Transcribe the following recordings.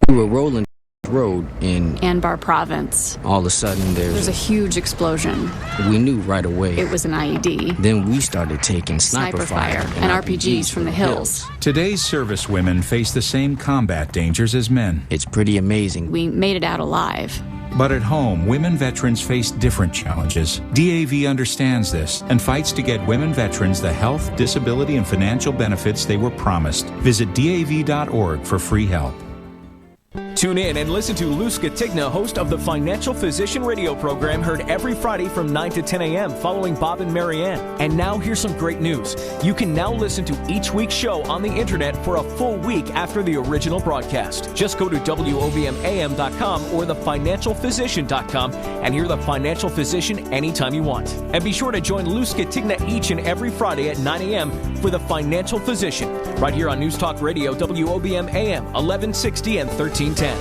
We were rolling road in Anbar Province. all of a sudden There's a huge explosion. we knew right away. It was an IED. Then we started taking sniper fire and RPGs from the hills. Today's servicewomen face the same combat dangers as men. It's pretty amazing. We made it out alive. But at home, women veterans face different challenges. DAV understands this and fights to get women veterans the health, disability, and financial benefits they were promised. Visit DAV.org for free help. Tune in and listen to Lou Scatigna, host of the Financial Physician radio program, heard every Friday from 9 to 10 a.m. following Bob and Marianne. And now here's some great news. You can now listen to each week's show on the internet for a full week after the original broadcast. Just go to WOBMAM.com or thefinancialphysician.com and hear the Financial Physician anytime you want. And be sure to join Lou Scatigna each and every Friday at 9 a.m. for the Financial Physician, right here on News Talk Radio, WOBM AM, 1160 and 1310.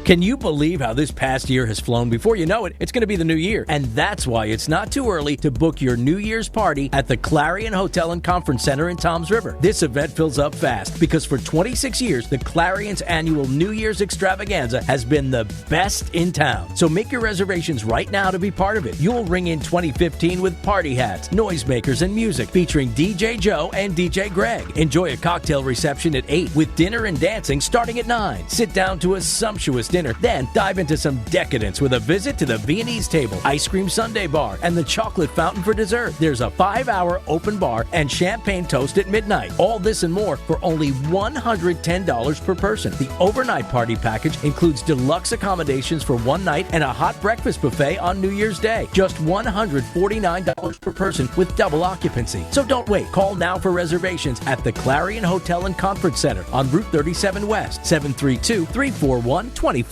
Can you believe how this past year has flown? Before you know it, it's going to be the new year. And that's why it's not too early to book your New Year's party at the Clarion Hotel and Conference Center in Toms River. This event fills up fast because for 26 years, the Clarion's annual New Year's extravaganza has been the best in town. So make your reservations right now to be part of it. You'll ring in 2015 with party hats, noisemakers, and music featuring DJ Joe and DJ Greg. Enjoy a cocktail reception at 8 with dinner and dancing starting at 9. Sit down to a sumptuous dinner, then dive into some decadence with a visit to the Viennese table, ice cream sundae bar, and the chocolate fountain for dessert. There's a 5-hour open bar and champagne toast at midnight. All this and more for only $110 per person. The overnight party package includes deluxe accommodations for one night and a hot breakfast buffet on New Year's Day. Just $149 per person with double occupancy. So don't wait. Call now for reservations at the Clarion Hotel and Conference Center on Route 37 West, 732-341-2400.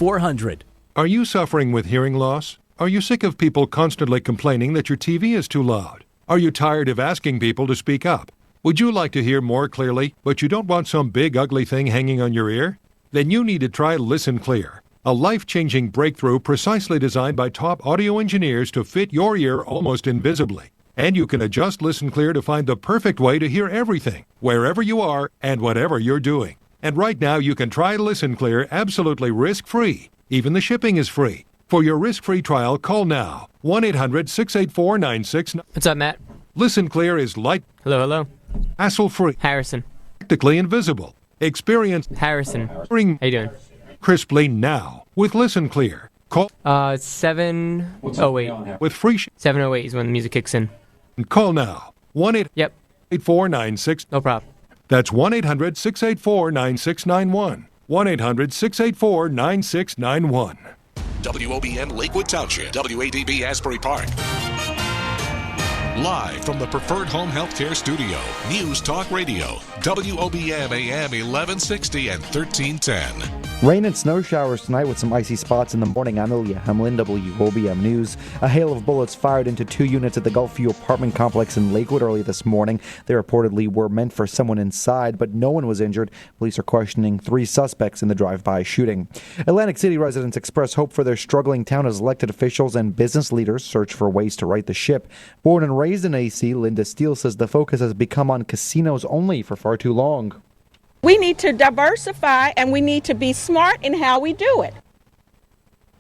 Are you suffering with hearing loss? Are you sick of people constantly complaining that your TV is too loud? Are you tired of asking people to speak up? Would you like to hear more clearly, but you don't want some big ugly thing hanging on your ear? Then you need to try Listen Clear, a life-changing breakthrough precisely designed by top audio engineers to fit your ear almost invisibly. And you can adjust Listen Clear to find the perfect way to hear everything, wherever you are and whatever you're doing. And right now, you can try Listen Clear absolutely risk-free. Even the shipping is free. For your risk-free trial, call now. 1-800-684-96... What's up, Matt? Listen Clear is Hello. hassle-free, Harrison. practically invisible. Experience Harrison. ring How you doing? crisply now with Listen Clear. Call 708. with free 708 is when the music kicks in. call now. 1-800-884-96... Yep, no problem. That's 1-800-684-9691. 1-800-684-9691. WOBM Lakewood Township, WADB Asbury Park. Live from the Preferred Home Healthcare Studio, News Talk Radio, WOBM AM 1160 and 1310. Rain and snow showers tonight with some icy spots in the morning. I'm Ilya Hemlin, WOBM News. A hail of bullets fired into 2 units at the Gulfview apartment complex in Lakewood early this morning. They reportedly were meant for someone inside, but no one was injured. Police are questioning 3 suspects in the drive-by shooting. Atlantic City residents express hope for their struggling town as elected officials and business leaders search for ways to right the ship. Born and raised in AC, Linda Steele says the focus has become on casinos only for far too long. We need to diversify, and we need to be smart in how we do it.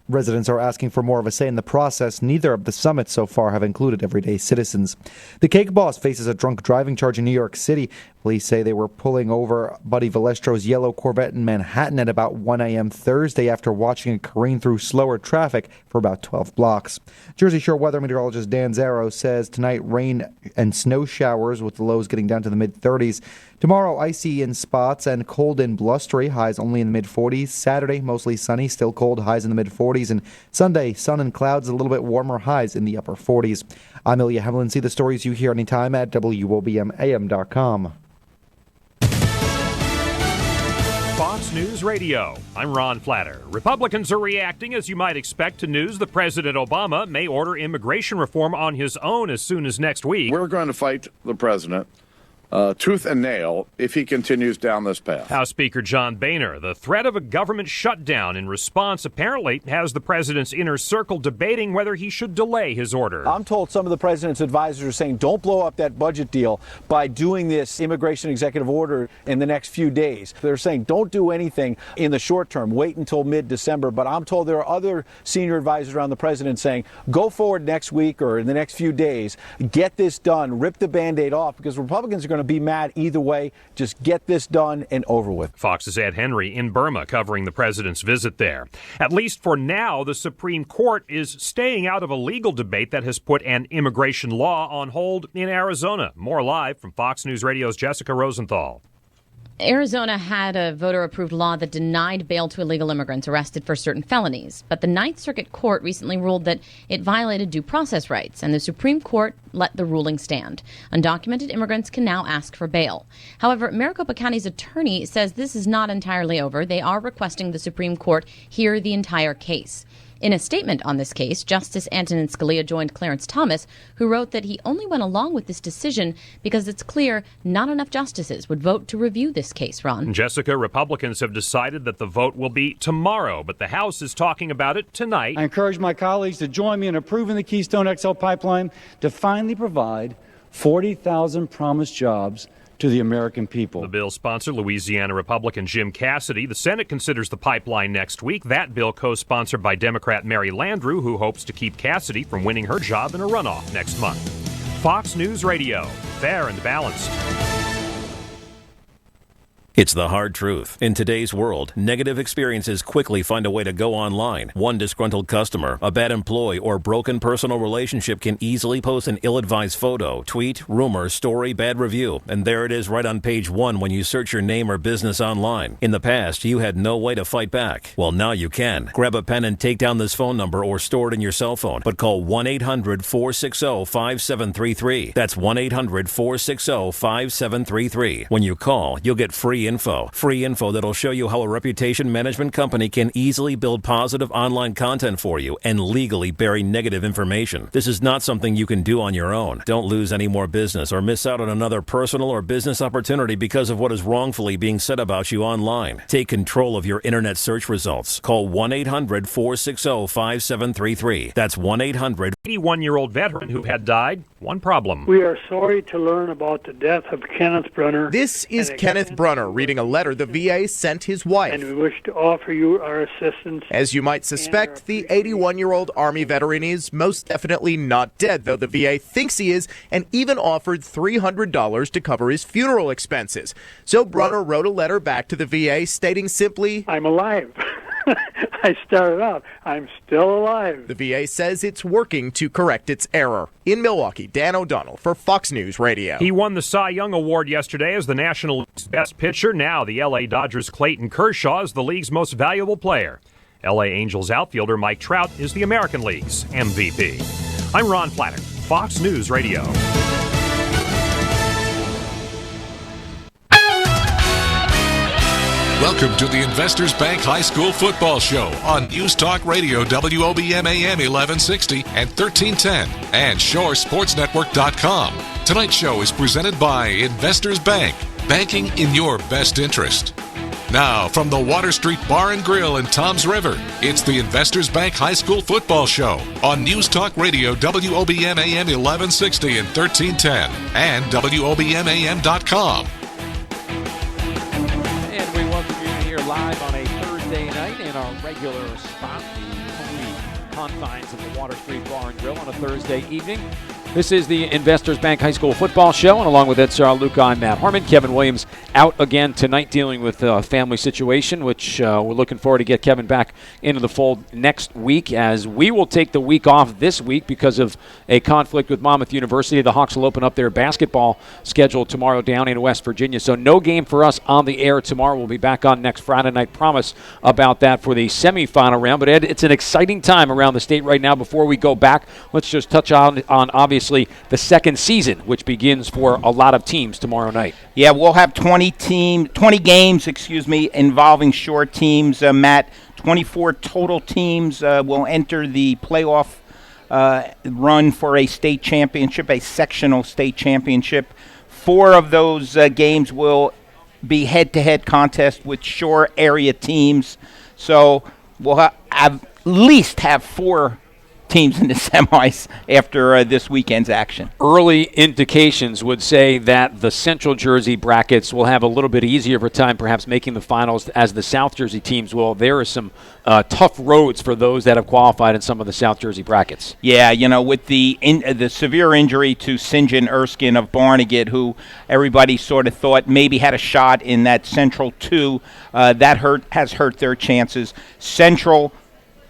Residents are asking for more of a say in the process. Neither of the summits so far have included everyday citizens. The Cake Boss faces a drunk driving charge in New York City. Police say they were pulling over Buddy Valestro's yellow Corvette in Manhattan at about 1 a.m. Thursday after watching it careen through slower traffic for about 12 blocks. Jersey Shore weather meteorologist Dan Zarrow says tonight rain and snow showers with the lows getting down to the mid-30s. Tomorrow, icy in spots and cold and blustery, highs only in the mid-40s. Saturday, mostly sunny, still cold, highs in the mid-40s. And Sunday, sun and clouds, a little bit warmer, highs in the upper 40s. I'm Ilya Hemlin. See the stories you hear anytime at WOBMAM.com. Fox News Radio. I'm Ron Flatter. Republicans are reacting, as you might expect, to news that President Obama may order immigration reform on his own as soon as next week. We're going to fight the president tooth and nail if he continues down this path. House Speaker John Boehner, the threat of a government shutdown in response apparently has the president's inner circle debating whether he should delay his order. I'm told some of the president's advisors are saying don't blow up that budget deal by doing this immigration executive order in the next few days. They're saying don't do anything in the short term, wait until mid-December. But I'm told there are other senior advisors around the president saying go forward next week or in the next few days, get this done, rip the Band-Aid off, because Republicans are going to be mad either way. Just get this done and over with. Fox's Ed Henry in Burma covering the president's visit there. At least for now, the Supreme Court is staying out of a legal debate that has put an immigration law on hold in Arizona. More live from Fox News Radio's Jessica Rosenthal. Arizona had a voter-approved law that denied bail to illegal immigrants arrested for certain felonies. But the Ninth Circuit Court recently ruled that it violated due process rights, and the Supreme Court let the ruling stand. Undocumented immigrants can now ask for bail. However, Maricopa County's attorney says this is not entirely over. They are requesting the Supreme Court hear the entire case. In a statement on this case, Justice Antonin Scalia joined Clarence Thomas, who wrote that he only went along with this decision because it's clear not enough justices would vote to review this case, Ron. Jessica, Republicans have decided that the vote will be tomorrow, but the House is talking about it tonight. I encourage my colleagues to join me in approving the Keystone XL pipeline to finally provide 40,000 promised jobs to the American people. The bill's sponsor, Louisiana Republican Jim Cassidy. The Senate considers the pipeline next week. That bill co-sponsored by Democrat Mary Landrieu, who hopes to keep Cassidy from winning her job in a runoff next month. Fox News Radio, fair and balanced. It's the hard truth. In today's world, negative experiences quickly find a way to go online. One disgruntled customer, a bad employee, or broken personal relationship can easily post an ill-advised photo, tweet, rumor, story, bad review, and there it is right on page 1 when you search your name or business online. In the past, you had no way to fight back. Well, now you can. Grab a pen and take down this phone number or store it in your cell phone, but call 1-800-460-5733. That's 1-800-460-5733. When you call, you'll get free info that'll show you how a reputation management company can easily build positive online content for you and legally bury negative information. This is not something you can do on your own. Don't lose any more business or miss out on another personal or business opportunity because of what is wrongfully being said about you online. Take control of your internet search results. Call 1-800-460-5733. That's 1-800. 81-year-old veteran who had died. One problem. We are sorry to learn about the death of Kenneth Brunner. This is Kenneth Brunner reading a letter the VA sent his wife. And we wish to offer you our assistance. As you might suspect, the 81-year-old Army veteran is most definitely not dead, though the VA thinks he is, and even offered $300 to cover his funeral expenses. So Brunner wrote a letter back to the VA stating simply, I'm alive. I started out. I'm still alive. The VA says it's working to correct its error. In Milwaukee, Dan O'Donnell for Fox News Radio. He won the Cy Young Award yesterday as the National League's best pitcher. Now the L.A. Dodgers' Clayton Kershaw is the league's most valuable player. L.A. Angels outfielder Mike Trout is the American League's MVP. I'm Ron Flatter, Fox News Radio. Welcome to the Investors Bank High School Football Show on News Talk Radio WOBM AM 1160 and 1310 and ShoreSportsNetwork.com. Tonight's show is presented by Investors Bank, banking in your best interest. Now, from the Water Street Bar and Grill in Toms River, it's the Investors Bank High School Football Show on News Talk Radio WOBM AM 1160 and 1310 and WOBMAM.com. Live on a Thursday night in our regular spot, the homely confines of the Water Street Bar and Grill on a Thursday evening. This is the Investors Bank High School Football Show, and along with Ed Luca, I'm Matt Harmon. Kevin Williams out again tonight dealing with a family situation, which we're looking forward to get Kevin back into the fold next week, as we will take the week off this week because of a conflict with Monmouth University. The Hawks will open up their basketball schedule tomorrow down in West Virginia, so no game for us on the air tomorrow. We'll be back on next Friday night. Promise about that for the semifinal round. But Ed, it's an exciting time around the state right now. Before we go back, let's just touch on obviously the second season, which begins for a lot of teams tomorrow night. Yeah, we'll have 20 games, involving short teams. Matt, 24 total teams will enter the playoff run for a state championship, a sectional state championship. 4 of those games will be head-to-head contest with Shore area teams. So we'll at least have 4 teams in the semis after this weekend's action. Early indications would say that the Central Jersey brackets will have a little bit easier of a time perhaps making the finals as the South Jersey teams will. There are some tough roads for those that have qualified in some of the South Jersey brackets. Yeah, with the severe injury to St. John Erskine of Barnegat, who everybody sort of thought maybe had a shot in that Central 2, that has hurt their chances. Central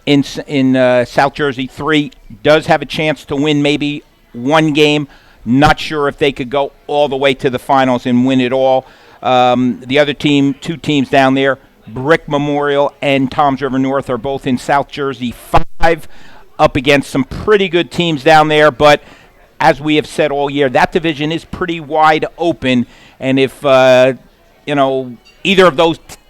in South Jersey 3 does have a chance to win maybe one game. Not sure if they could go all the way to the finals and win it all. The other team, 2 teams down there, Brick Memorial and Toms River North, are both in South Jersey 5, up against some pretty good teams down there. But as we have said all year, that division is pretty wide open. And if either of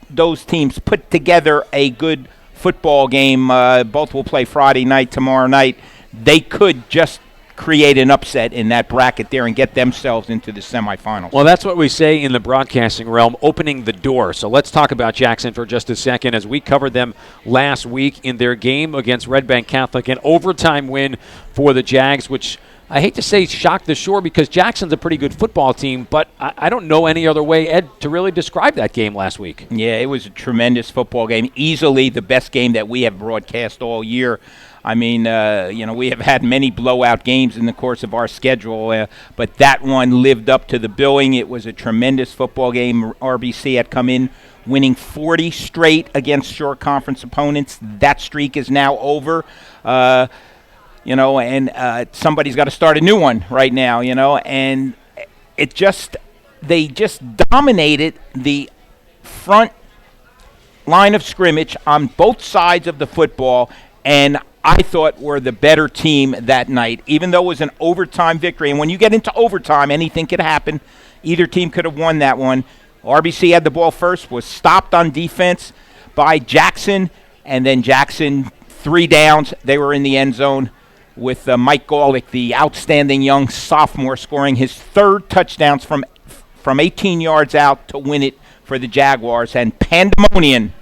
those teams put together a good football game, both will play Friday night, tomorrow night, they could just create an upset in that bracket there and get themselves into the semifinals. Well, that's what we say in the broadcasting realm, opening the door. So let's talk about Jackson for just a second, as we covered them last week in their game against Red Bank Catholic, an overtime win for the Jags, which I hate to say shocked the Shore, because Jackson's a pretty good football team, but I don't know any other way, Ed, to really describe that game last week. Yeah, it was a tremendous football game. Easily the best game that we have broadcast all year. I mean, we have had many blowout games in the course of our schedule, but that one lived up to the billing. It was a tremendous football game. RBC had come in winning 40 straight against Shore Conference opponents. That streak is now over. Somebody's got to start a new one right now, and they just dominated the front line of scrimmage on both sides of the football, and I thought were the better team that night, even though it was an overtime victory. And when you get into overtime, anything could happen. Either team could have won that one. RBC had the ball first, was stopped on defense by Jackson, and then Jackson, 3 downs, they were in the end zone, with Mike Golick, the outstanding young sophomore, scoring his 3rd touchdowns from 18 yards out to win it for the Jaguars, and pandemonium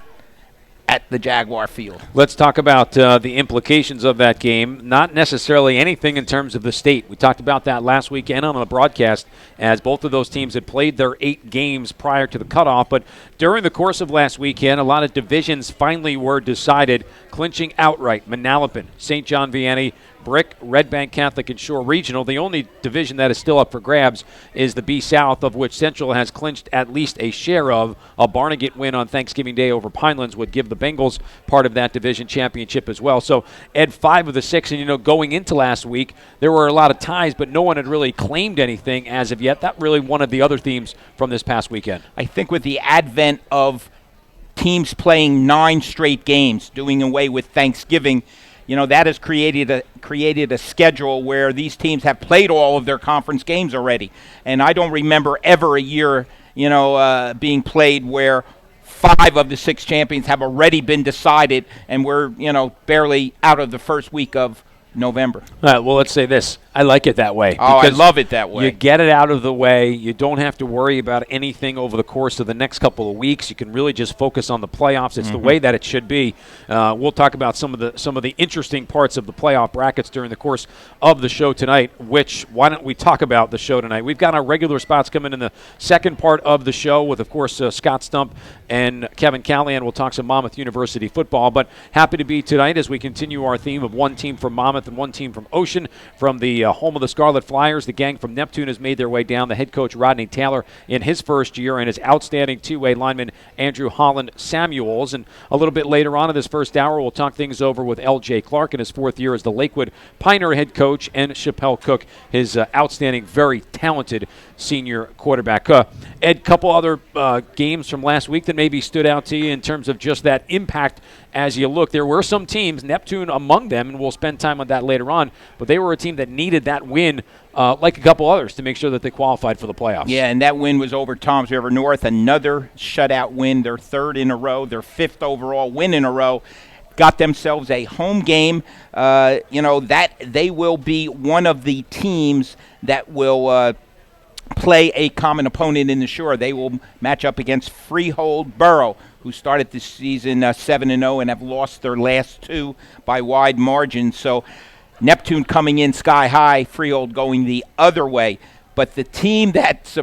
at the Jaguar Field. Let's talk about the implications of that game. Not necessarily anything in terms of the state. We talked about that last weekend on the broadcast, as both of those teams had played their 8 games prior to the cutoff. But during the course of last weekend, a lot of divisions finally were decided, clinching outright. Manalapan, St. John Vianney, Brick, Red Bank Catholic, and Shore Regional. The only division that is still up for grabs is the B South, of which Central has clinched at least a share of. A Barnegat win on Thanksgiving Day over Pinelands would give the Bengals part of that division championship as well. So, Ed, 5 of the 6, and going into last week, there were a lot of ties, but no one had really claimed anything as of yet. That really one of the other themes from this past weekend. I think with the advent of teams playing 9 straight games, doing away with Thanksgiving, that has created a schedule where these teams have played all of their conference games already. And I don't remember ever a year, being played where 5 of the 6 champions have already been decided, and we're, barely out of the first week of November. All right, well, let's say this. I like it that way. Oh, I love it that way. You get it out of the way. You don't have to worry about anything over the course of the next couple of weeks. You can really just focus on the playoffs. It's the way that it should be. We'll talk about some of the interesting parts of the playoff brackets during the course of the show tonight, why don't we talk about the show tonight? We've got our regular spots coming in the second part of the show with, of course, Scott Stump and Kevin Callahan. We'll talk some Monmouth University football, but happy to be tonight as we continue our theme of one team from Monmouth and one team from Ocean. From the home of the Scarlet Flyers, the gang from Neptune has made their way down. The head coach, Rodney Taylor, in his first year, and his outstanding 2-way lineman, Andrew Holland Samuels. And a little bit later on in this first hour, we'll talk things over with L.J. Clark in his 4th year as the Lakewood Pioneer head coach, and Chappelle Cook, his outstanding, very talented senior quarterback. Ed, couple other games from last week that maybe stood out to you in terms of just that impact as you look. There were some teams, Neptune among them, and we'll spend time on that later on, but they were a team that needed that win, like a couple others, to make sure that they qualified for the playoffs. Yeah, and that win was over Toms River North, another shutout win, their 3rd in a row, their 5th overall win in a row. Got themselves a home game. That they will be one of the teams that will play a common opponent in the Shore. They will match up against Freehold Borough, who started this season 7-0 and have lost their last two by wide margins. So Neptune coming in sky high, Freehold going the other way. But the team that,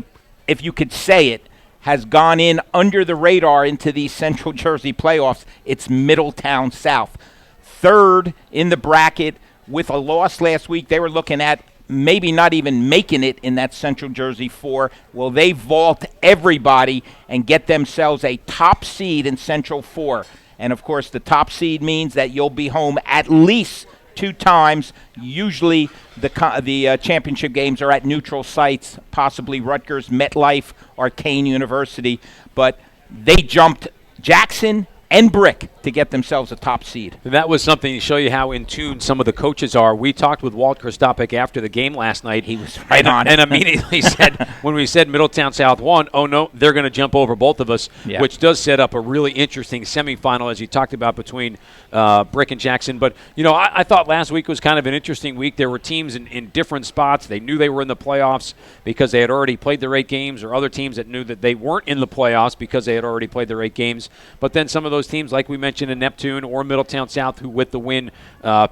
if you could say it, has gone in under the radar into these Central Jersey playoffs, it's Middletown South. Third in the bracket with a loss last week. They were looking at maybe not even making it in that Central Jersey 4. Well, they vault everybody and get themselves a top seed in Central 4. And, of course, the top seed means that you'll be home at least 2 times. Usually the championship games are at neutral sites, possibly Rutgers, MetLife, or Kane University. But they jumped Jackson and Brick to get themselves a top seed. That was something to show you how in tune some of the coaches are. We talked with Walt Kristopik after the game last night. He was right on it. And immediately said, when we said Middletown South won, oh no, they're going to jump over both of us, which does set up a really interesting semifinal, as you talked about, between Brick and Jackson. But, you know, I thought last week was kind of an interesting week. There were teams in different spots. They knew they were in the playoffs because they had already played their 8 games, or other teams that knew that they weren't in the playoffs because they had already played their 8 games. But then some of those teams, like we mentioned in Neptune or Middletown South, who with the win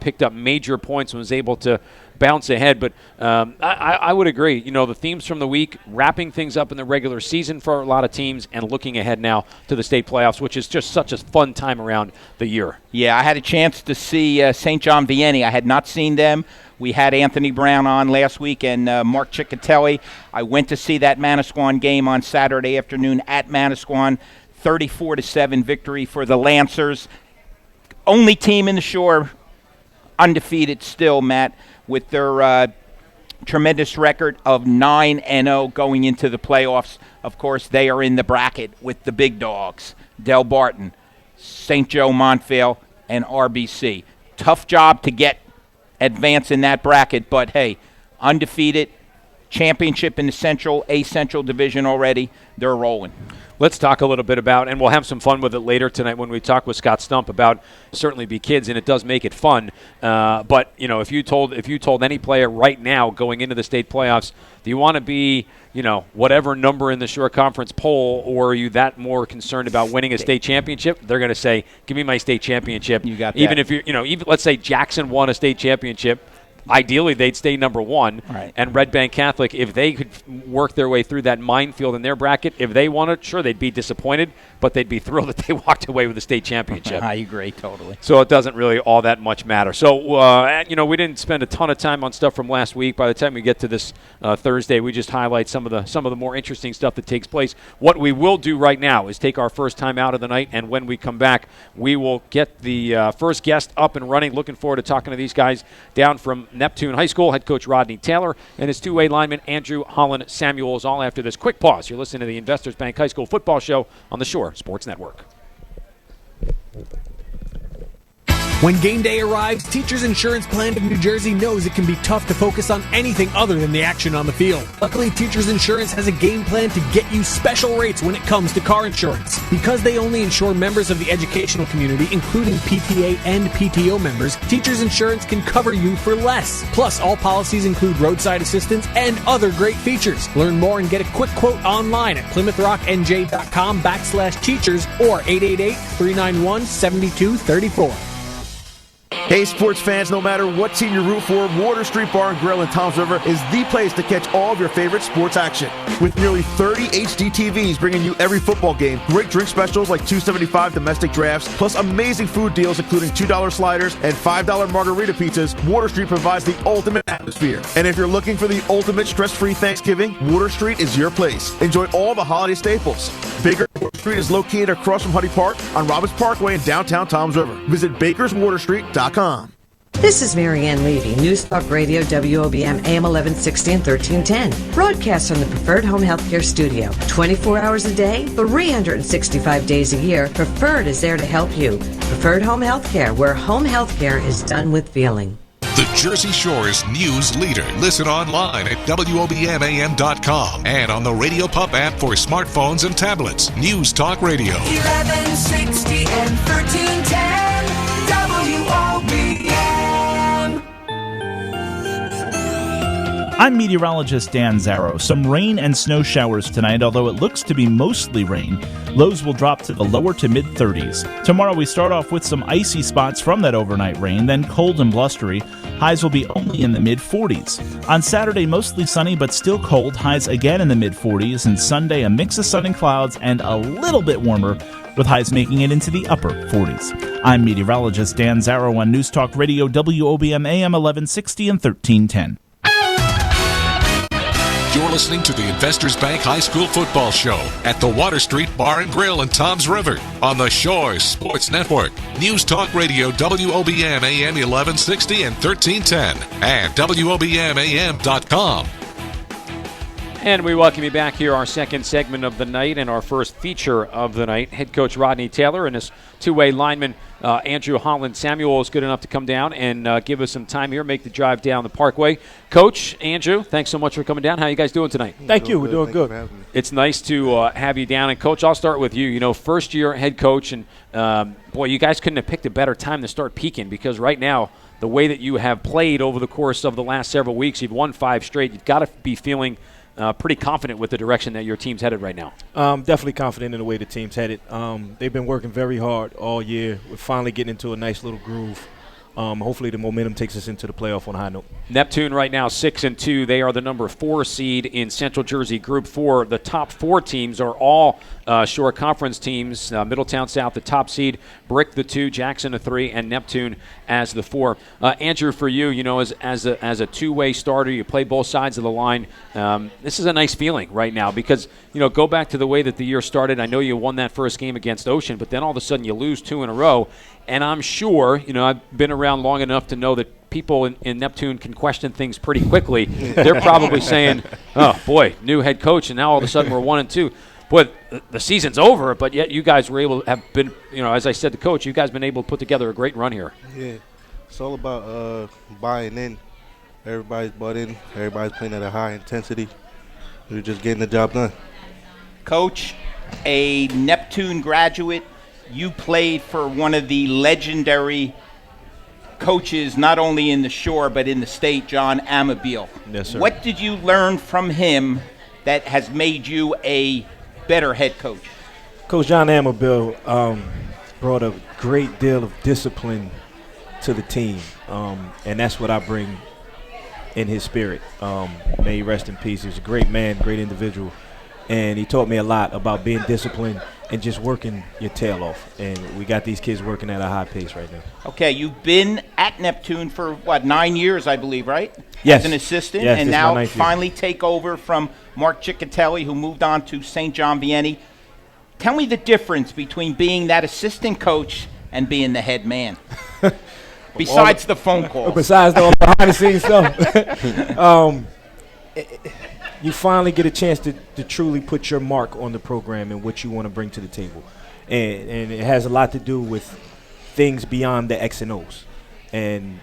picked up major points and was able to bounce ahead. But I would agree. You know, the themes from the week, wrapping things up in the regular season for a lot of teams and looking ahead now to the state playoffs, which is just such a fun time around the year. Yeah, I had a chance to see St. John Vianney. I had not seen them. We had Anthony Brown on last week and Mark Ciccatelli. I went to see that Manasquan game on Saturday afternoon at Manasquan. 34-7 victory for the Lancers. Only team in the Shore undefeated still, Matt, with their tremendous record of 9-0 going into the playoffs. Of course, they are in the bracket with the big dogs, Del Barton, St. Joe Montvale, and RBC. Tough job to advance in that bracket, but hey, undefeated, championship in the Central Division already. They're rolling. Let's talk a little bit about, and we'll have some fun with it later tonight when we talk with Scott Stump about Certainly Be Kids, and it does make it fun. But you know, if you told any player right now going into the state playoffs, do you want to be, you know, whatever number in the Shore Conference poll, or are you that more concerned about winning a state championship? They're going to say, "Give me my state championship." You got that. Even if even let's say Jackson won a state championship. Ideally, they'd stay number 1. Right. And Red Bank Catholic, if they could work their way through that minefield in their bracket, if they won it, sure, they'd be disappointed, but they'd be thrilled that they walked away with the state championship. I agree, totally. So it doesn't really all that much matter. So, you know, we didn't spend a ton of time on stuff from last week. By the time we get to this Thursday, we just highlight some of the more interesting stuff that takes place. What we will do right now is take our first time out of the night, and when we come back, we will get the first guest up and running. Looking forward to talking to these guys down from Neptune High School, head coach Rodney Taylor and his two-way lineman Andrew Holland Samuels, all after this quick pause. You're listening to the Investors Bank High School Football Show on the Shore Sports Network. When game day arrives, Teachers Insurance Plan of New Jersey knows it can be tough to focus on anything other than the action on the field. Luckily, Teachers Insurance has a game plan to get you special rates when it comes to car insurance. Because they only insure members of the educational community, including PTA and PTO members, Teachers Insurance can cover you for less. Plus, all policies include roadside assistance and other great features. Learn more and get a quick quote online at PlymouthRockNJ.com/teachers or 888-391-7234. Hey, sports fans, no matter what team you root for, Water Street Bar and Grill in Toms River is the place to catch all of your favorite sports action. With nearly 30 HD TVs bringing you every football game, great drink specials like $2.75 domestic drafts, plus amazing food deals including $2 sliders and $5 margarita pizzas, Water Street provides the ultimate atmosphere. And if you're looking for the ultimate stress-free Thanksgiving, Water Street is your place. Enjoy all the holiday staples. Baker Water Street is located across from Huddy Park on Robbins Parkway in downtown Toms River. Visit bakerswaterstreet.com. This is Marianne Levy, News Talk Radio, WOBM, AM 1160 and 1310. Broadcast from the Preferred Home Healthcare Studio. 24 hours a day, 365 days a year, Preferred is there to help you. Preferred Home Healthcare, where home healthcare is done with feeling. The Jersey Shore's news leader. Listen online at WOBMAM.com and on the Radio Pup app for smartphones and tablets. News Talk Radio. 1160 and 1310 WOBM. I'm meteorologist Dan Zarrow. Some rain and snow showers tonight, although it looks to be mostly rain. Lows will drop to the lower to mid-30s. Tomorrow we start off with some icy spots from that overnight rain, then cold and blustery. Highs will be only in the mid-40s. On Saturday, mostly sunny but still cold. Highs again in the mid-40s. And Sunday, a mix of sun and clouds and a little bit warmer, with highs making it into the upper 40s. I'm meteorologist Dan Zarrow on News Talk Radio WOBM AM 1160 and 1310. You're listening to the Investors Bank High School Football Show at the Water Street Bar and Grill in Toms River on the Shore Sports Network. News Talk Radio WOBM AM 1160 and 1310 and WOBMAM.com. And we welcome you back here, our second segment of the night and our first feature of the night. Head coach Rodney Taylor and his two-way lineman Andrew Holland Samuel is good enough to come down and give us some time here, make the drive down the Parkway. Coach, Andrew, thanks so much for coming down. How are you guys doing tonight? Thank you. We're doing good. It's nice to have you down. And, Coach, I'll start with you. You know, first-year head coach, and, boy, you guys couldn't have picked a better time to start peaking because right now, the way that you have played over the course of the last several weeks, you've won 5 straight. You've got to be feeling pretty confident with the direction that your team's headed right now. Definitely confident in the way the team's headed. They've been working very hard all year. We're finally getting into a nice little groove. Hopefully the momentum takes us into the playoff on a high note. Neptune right now 6-2. They are the number 4 seed in Central Jersey Group 4. The top 4 teams are all Shore Conference teams. Middletown South, the top seed. Brick, the 2. Jackson, the 3. And Neptune as the 4. Andrew, for you, you know, as a two-way starter, you play both sides of the line. This is a nice feeling right now because, you know, go back to the way that the year started. I know you won that first game against Ocean, but then all of a sudden you lose 2 in a row. And I'm sure, you know, I've been around long enough to know that people in Neptune can question things pretty quickly. They're probably saying, oh, boy, new head coach, and now all of a sudden we're 1-2. Boy, the season's over, but yet you guys were able to have been, you know, as I said to Coach, you guys have been able to put together a great run here. Yeah, it's all about buying in. Everybody's bought in. Everybody's playing at a high intensity. We're just getting the job done. Coach, a Neptune graduate, you played for one of the legendary coaches, not only in the Shore but in the state, John Amabile. Yes, sir. What did you learn from him that has made you a better head coach? Coach John Amabile brought a great deal of discipline to the team, and that's what I bring in his spirit. May he rest in peace. He was a great man, great individual, and he taught me a lot about being disciplined and just working your tail off. And we got these kids working at a high pace right now. Okay, you've been at Neptune for, 9 years, I believe, right? Yes. As an assistant, yes, and this is now my 9th year. finally take over from Mark Ciccatelli, who moved on to St. John Vianney. Tell me the difference between being that assistant coach and being the head man, besides the phone calls. Besides the behind-the-scenes stuff. You finally get a chance to truly put your mark on the program and what you want to bring to the table. And it has a lot to do with things beyond the X and O's. And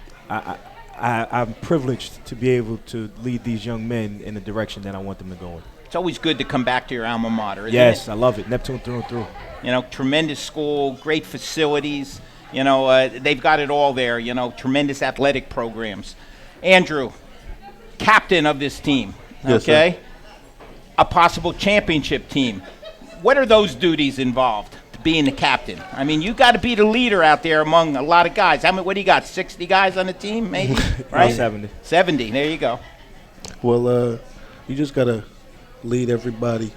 I'm privileged to be able to lead these young men in the direction that I want them to go in. It's always good to come back to your alma mater, isn't yes, it? I love it. Neptune through and through. You know, tremendous school, great facilities. You know, they've got it all there, you know, tremendous athletic programs. Andrew, captain of this team. Yes, okay, sir. A possible championship team. What are those duties involved to being the captain? I mean, you got to be the leader out there among a lot of guys. How many? What do you got? 60 guys on the team, maybe? Right? 70. 70. There you go. Well, you just got to lead everybody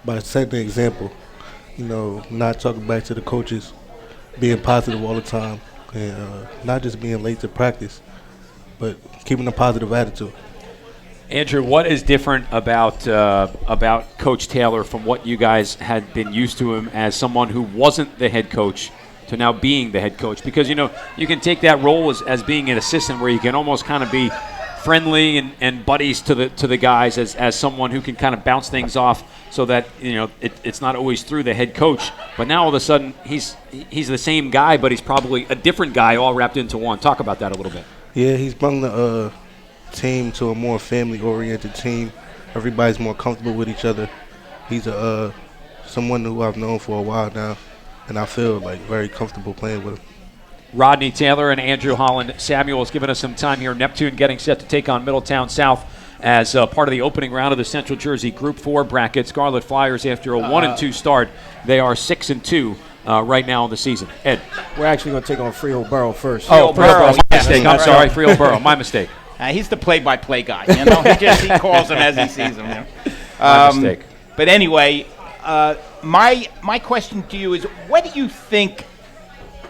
by setting an example. You know, not talking back to the coaches, being positive all the time, and not just being late to practice, but keeping a positive attitude. Andrew, what is different about Coach Taylor from what you guys had been used to him as someone who wasn't the head coach to now being the head coach? Because, you know, you can take that role as being an assistant where you can almost kind of be friendly and buddies to the guys as someone who can kind of bounce things off so that, you know, it's not always through the head coach. But now all of a sudden he's the same guy, but he's probably a different guy all wrapped into one. Talk about that a little bit. Yeah, he's brought the team to a more family-oriented team. Everybody's more comfortable with each other. He's someone who I've known for a while now, and I feel like very comfortable playing with him. Rodney Taylor and Andrew Holland Samuel has given us some time here. Neptune getting set to take on Middletown South as part of the opening round of the Central Jersey Group 4 bracket. Scarlet Flyers, after a 1-2 start, they are 6-2 right now in the season. Ed. We're actually going to take on Freehold Borough first. Oh, Borough. My mistake. I'm sorry, Freehold Borough. My mistake. He's the play-by-play guy. You know, he calls them as he sees them. You know? My mistake. But anyway, my question to you is, what do you think?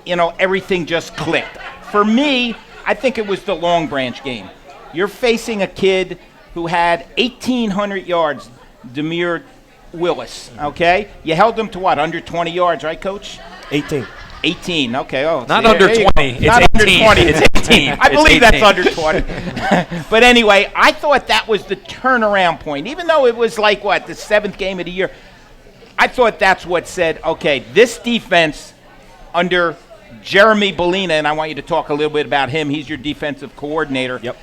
You know, everything just clicked. For me, I think it was the Long Branch game. You're facing a kid who had 1,800 yards, Demir Willis, okay? You held him to what, under 20 yards, right, Coach? 18. 18, okay. Oh, not under 20. It's not 18. Under 20. It's 18. I believe it's 18. that's under 20. But anyway, I thought that was the turnaround point. Even though it was like, what, the 7th game of the year, I thought that's what said, okay, this defense under Jeremy Bellina, and I want you to talk a little bit about him. He's your defensive coordinator. Yep.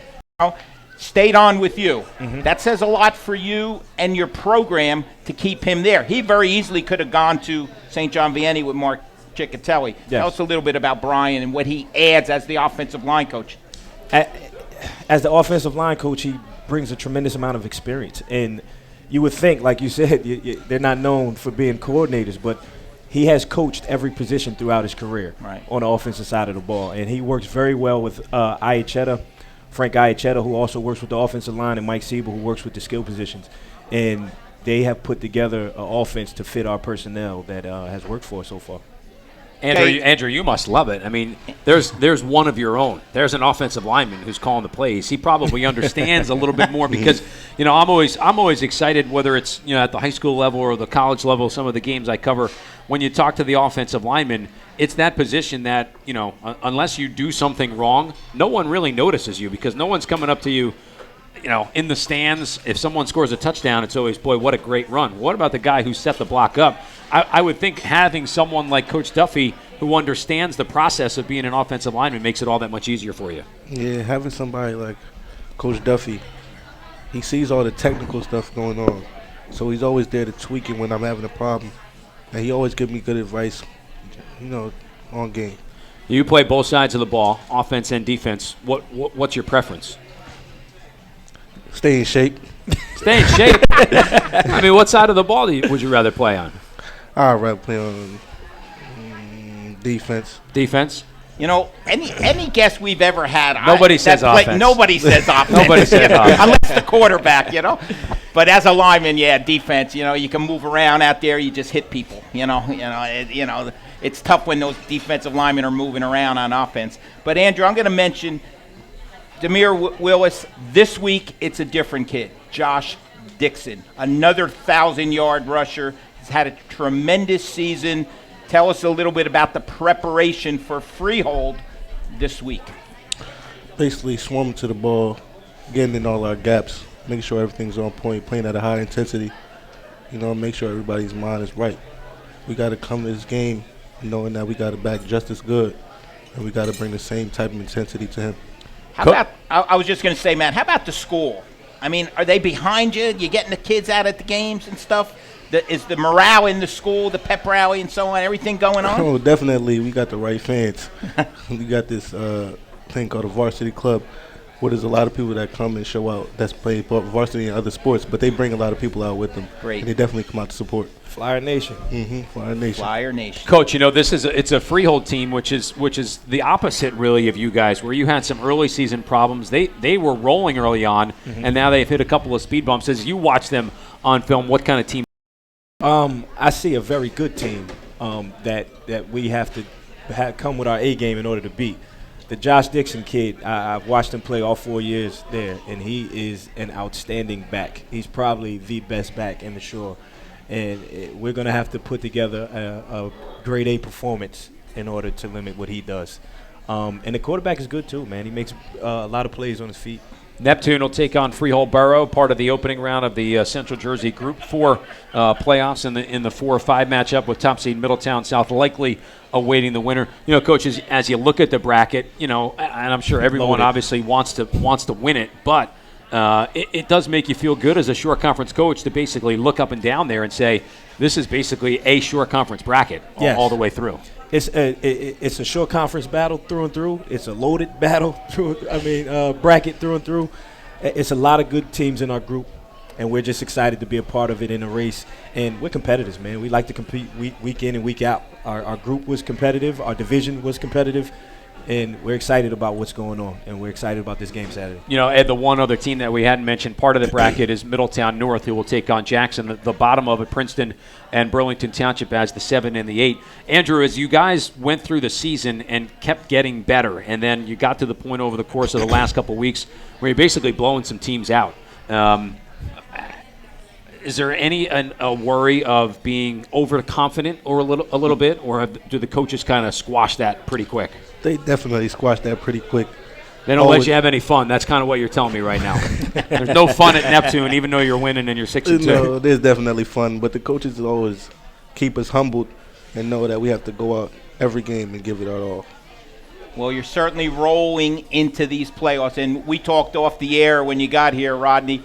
Stayed on with you. Mm-hmm. That says a lot for you and your program to keep him there. He very easily could have gone to St. John Vianney with Mark Ciccatelli. Yes. Tell us a little bit about Brian and what he adds as the offensive line coach. As the offensive line coach, he brings a tremendous amount of experience. And you would think, like you said, they're not known for being coordinators, but he has coached every position throughout his career on the offensive side of the ball. And he works very well with Frank Iachetta, who also works with the offensive line, and Mike Siebel, who works with the skill positions. And they have put together an offense to fit our personnel that has worked for us so far. Andrew, you must love it. I mean, there's one of your own. There's an offensive lineman who's calling the plays. He probably understands a little bit more because, you know, I'm always excited, whether it's, you know, at the high school level or the college level, some of the games I cover. When you talk to the offensive lineman, it's that position that, you know, unless you do something wrong, no one really notices you because no one's coming up to you, you know, in the stands. If someone scores a touchdown, it's always, boy, what a great run. What about the guy who set the block up? I would think having someone like Coach Duffy who understands the process of being an offensive lineman makes it all that much easier for you. Yeah, having somebody like Coach Duffy, he sees all the technical stuff going on. So he's always there to tweak it when I'm having a problem. And he always gives me good advice, you know, on game. You play both sides of the ball, offense and defense. What's your preference? Stay in shape. Stay in shape? I mean, what side of the ball would you rather play on? I'd rather play on defense. Defense? You know, any guess we've ever had. Nobody says offense. Nobody says offense. Nobody says offense. Unless the quarterback, you know. But as a lineman, yeah, defense, you know, you can move around out there. You just hit people, you know. It's tough when those defensive linemen are moving around on offense. But, Andrew, I'm going to mention Demir Willis. This week, it's a different kid, Josh Dixon, another 1,000-yard rusher. He's had a tremendous season. Tell us a little bit about the preparation for Freehold this week. Basically, swarming to the ball, getting in all our gaps, making sure everything's on point, playing at a high intensity. You know, make sure everybody's mind is right. We got to come to this game knowing that we got to back just as good, and we got to bring the same type of intensity to him. How about? I was just going to say, Matt. How about the school? I mean, are they behind you? You getting the kids out at the games and stuff? Is the morale in the school, the pep rally and so on, everything going on? Oh, definitely. We got the right fans. We got this thing called the Varsity Club, where there's a lot of people that come and show out that's play varsity and other sports, but they bring a lot of people out with them. Great. And they definitely come out to support. Flyer Nation. Mm-hmm. Flyer Nation. Flyer Nation. Coach, you know, it's a Freehold team, which is the opposite, really, of you guys, where you had some early season problems. They were rolling early on, and now they've hit a couple of speed bumps. As you watch them on film, what kind of team? I see a very good team that we have to come with our A game in order to beat. The Josh Dixon kid, I've watched him play all 4 years there, and he is an outstanding back. He's probably the best back in the Shore, and we're going to have to put together a grade A performance in order to limit what he does. And the quarterback is good too, man. He makes a lot of plays on his feet. Neptune will take on Freehold Borough, part of the opening round of the Central Jersey Group 4 playoffs in the 4 or 5 matchup with top seed Middletown South likely awaiting the winner. You know, Coach, as you look at the bracket, you know, and I'm sure everyone obviously wants to win it, but it does make you feel good as a Shore Conference coach to basically look up and down there and say, this is basically a Shore Conference bracket all the way through. It's a Shore Conference battle through and through. It's a loaded battle bracket through and through. it's a lot of good teams in our group, and we're just excited to be a part of it in a race. And we're competitors, man. We like to compete week in and week out. Our group was competitive. Our division was competitive. And we're excited about what's going on, and we're excited about this game Saturday. You know, Ed, the one other team that we hadn't mentioned, part of the bracket is Middletown North, who will take on Jackson. The bottom of it, Princeton and Burlington Township as the 7 and the 8. Andrew, as you guys went through the season and kept getting better, and then you got to the point over the course of the last couple of weeks where you're basically blowing some teams out. Is there any a worry of being overconfident or a little bit, or do the coaches kind of squash that pretty quick? They definitely squash that pretty quick. They don't let you have any fun. That's kind of what you're telling me right now. There's no fun at Neptune, even though you're winning and you're 6-2. No, there's definitely fun, but the coaches always keep us humbled and know that we have to go out every game and give it our all. Well, you're certainly rolling into these playoffs, and we talked off the air when you got here, Rodney.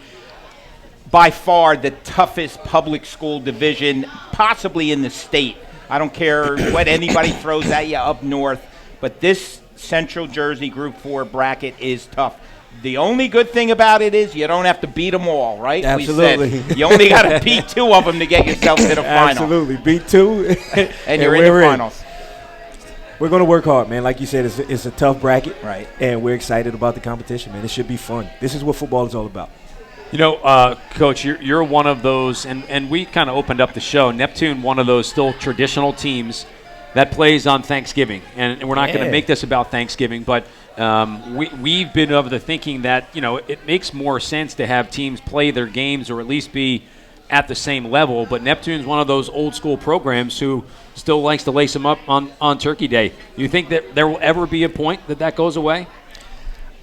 By far the toughest public school division possibly in the state. I don't care what anybody throws at you up north, but this Central Jersey Group 4 bracket is tough. The only good thing about it is you don't have to beat them all, right? Absolutely. We said you only got to beat 2 of them to get yourself to the final. Absolutely. Beat 2. and you're in the finals. We're going to work hard, man. Like you said, it's a tough bracket. Right. And we're excited about the competition, man. It should be fun. This is what football is all about. You know, Coach, you're one of those, and we kind of opened up the show. Neptune, one of those still traditional teams that plays on Thanksgiving. And we're not going to make this about Thanksgiving, but we've been of the thinking that, you know, it makes more sense to have teams play their games or at least be at the same level. But Neptune's one of those old school programs who still likes to lace them up on Turkey Day. Do you think that there will ever be a point that goes away?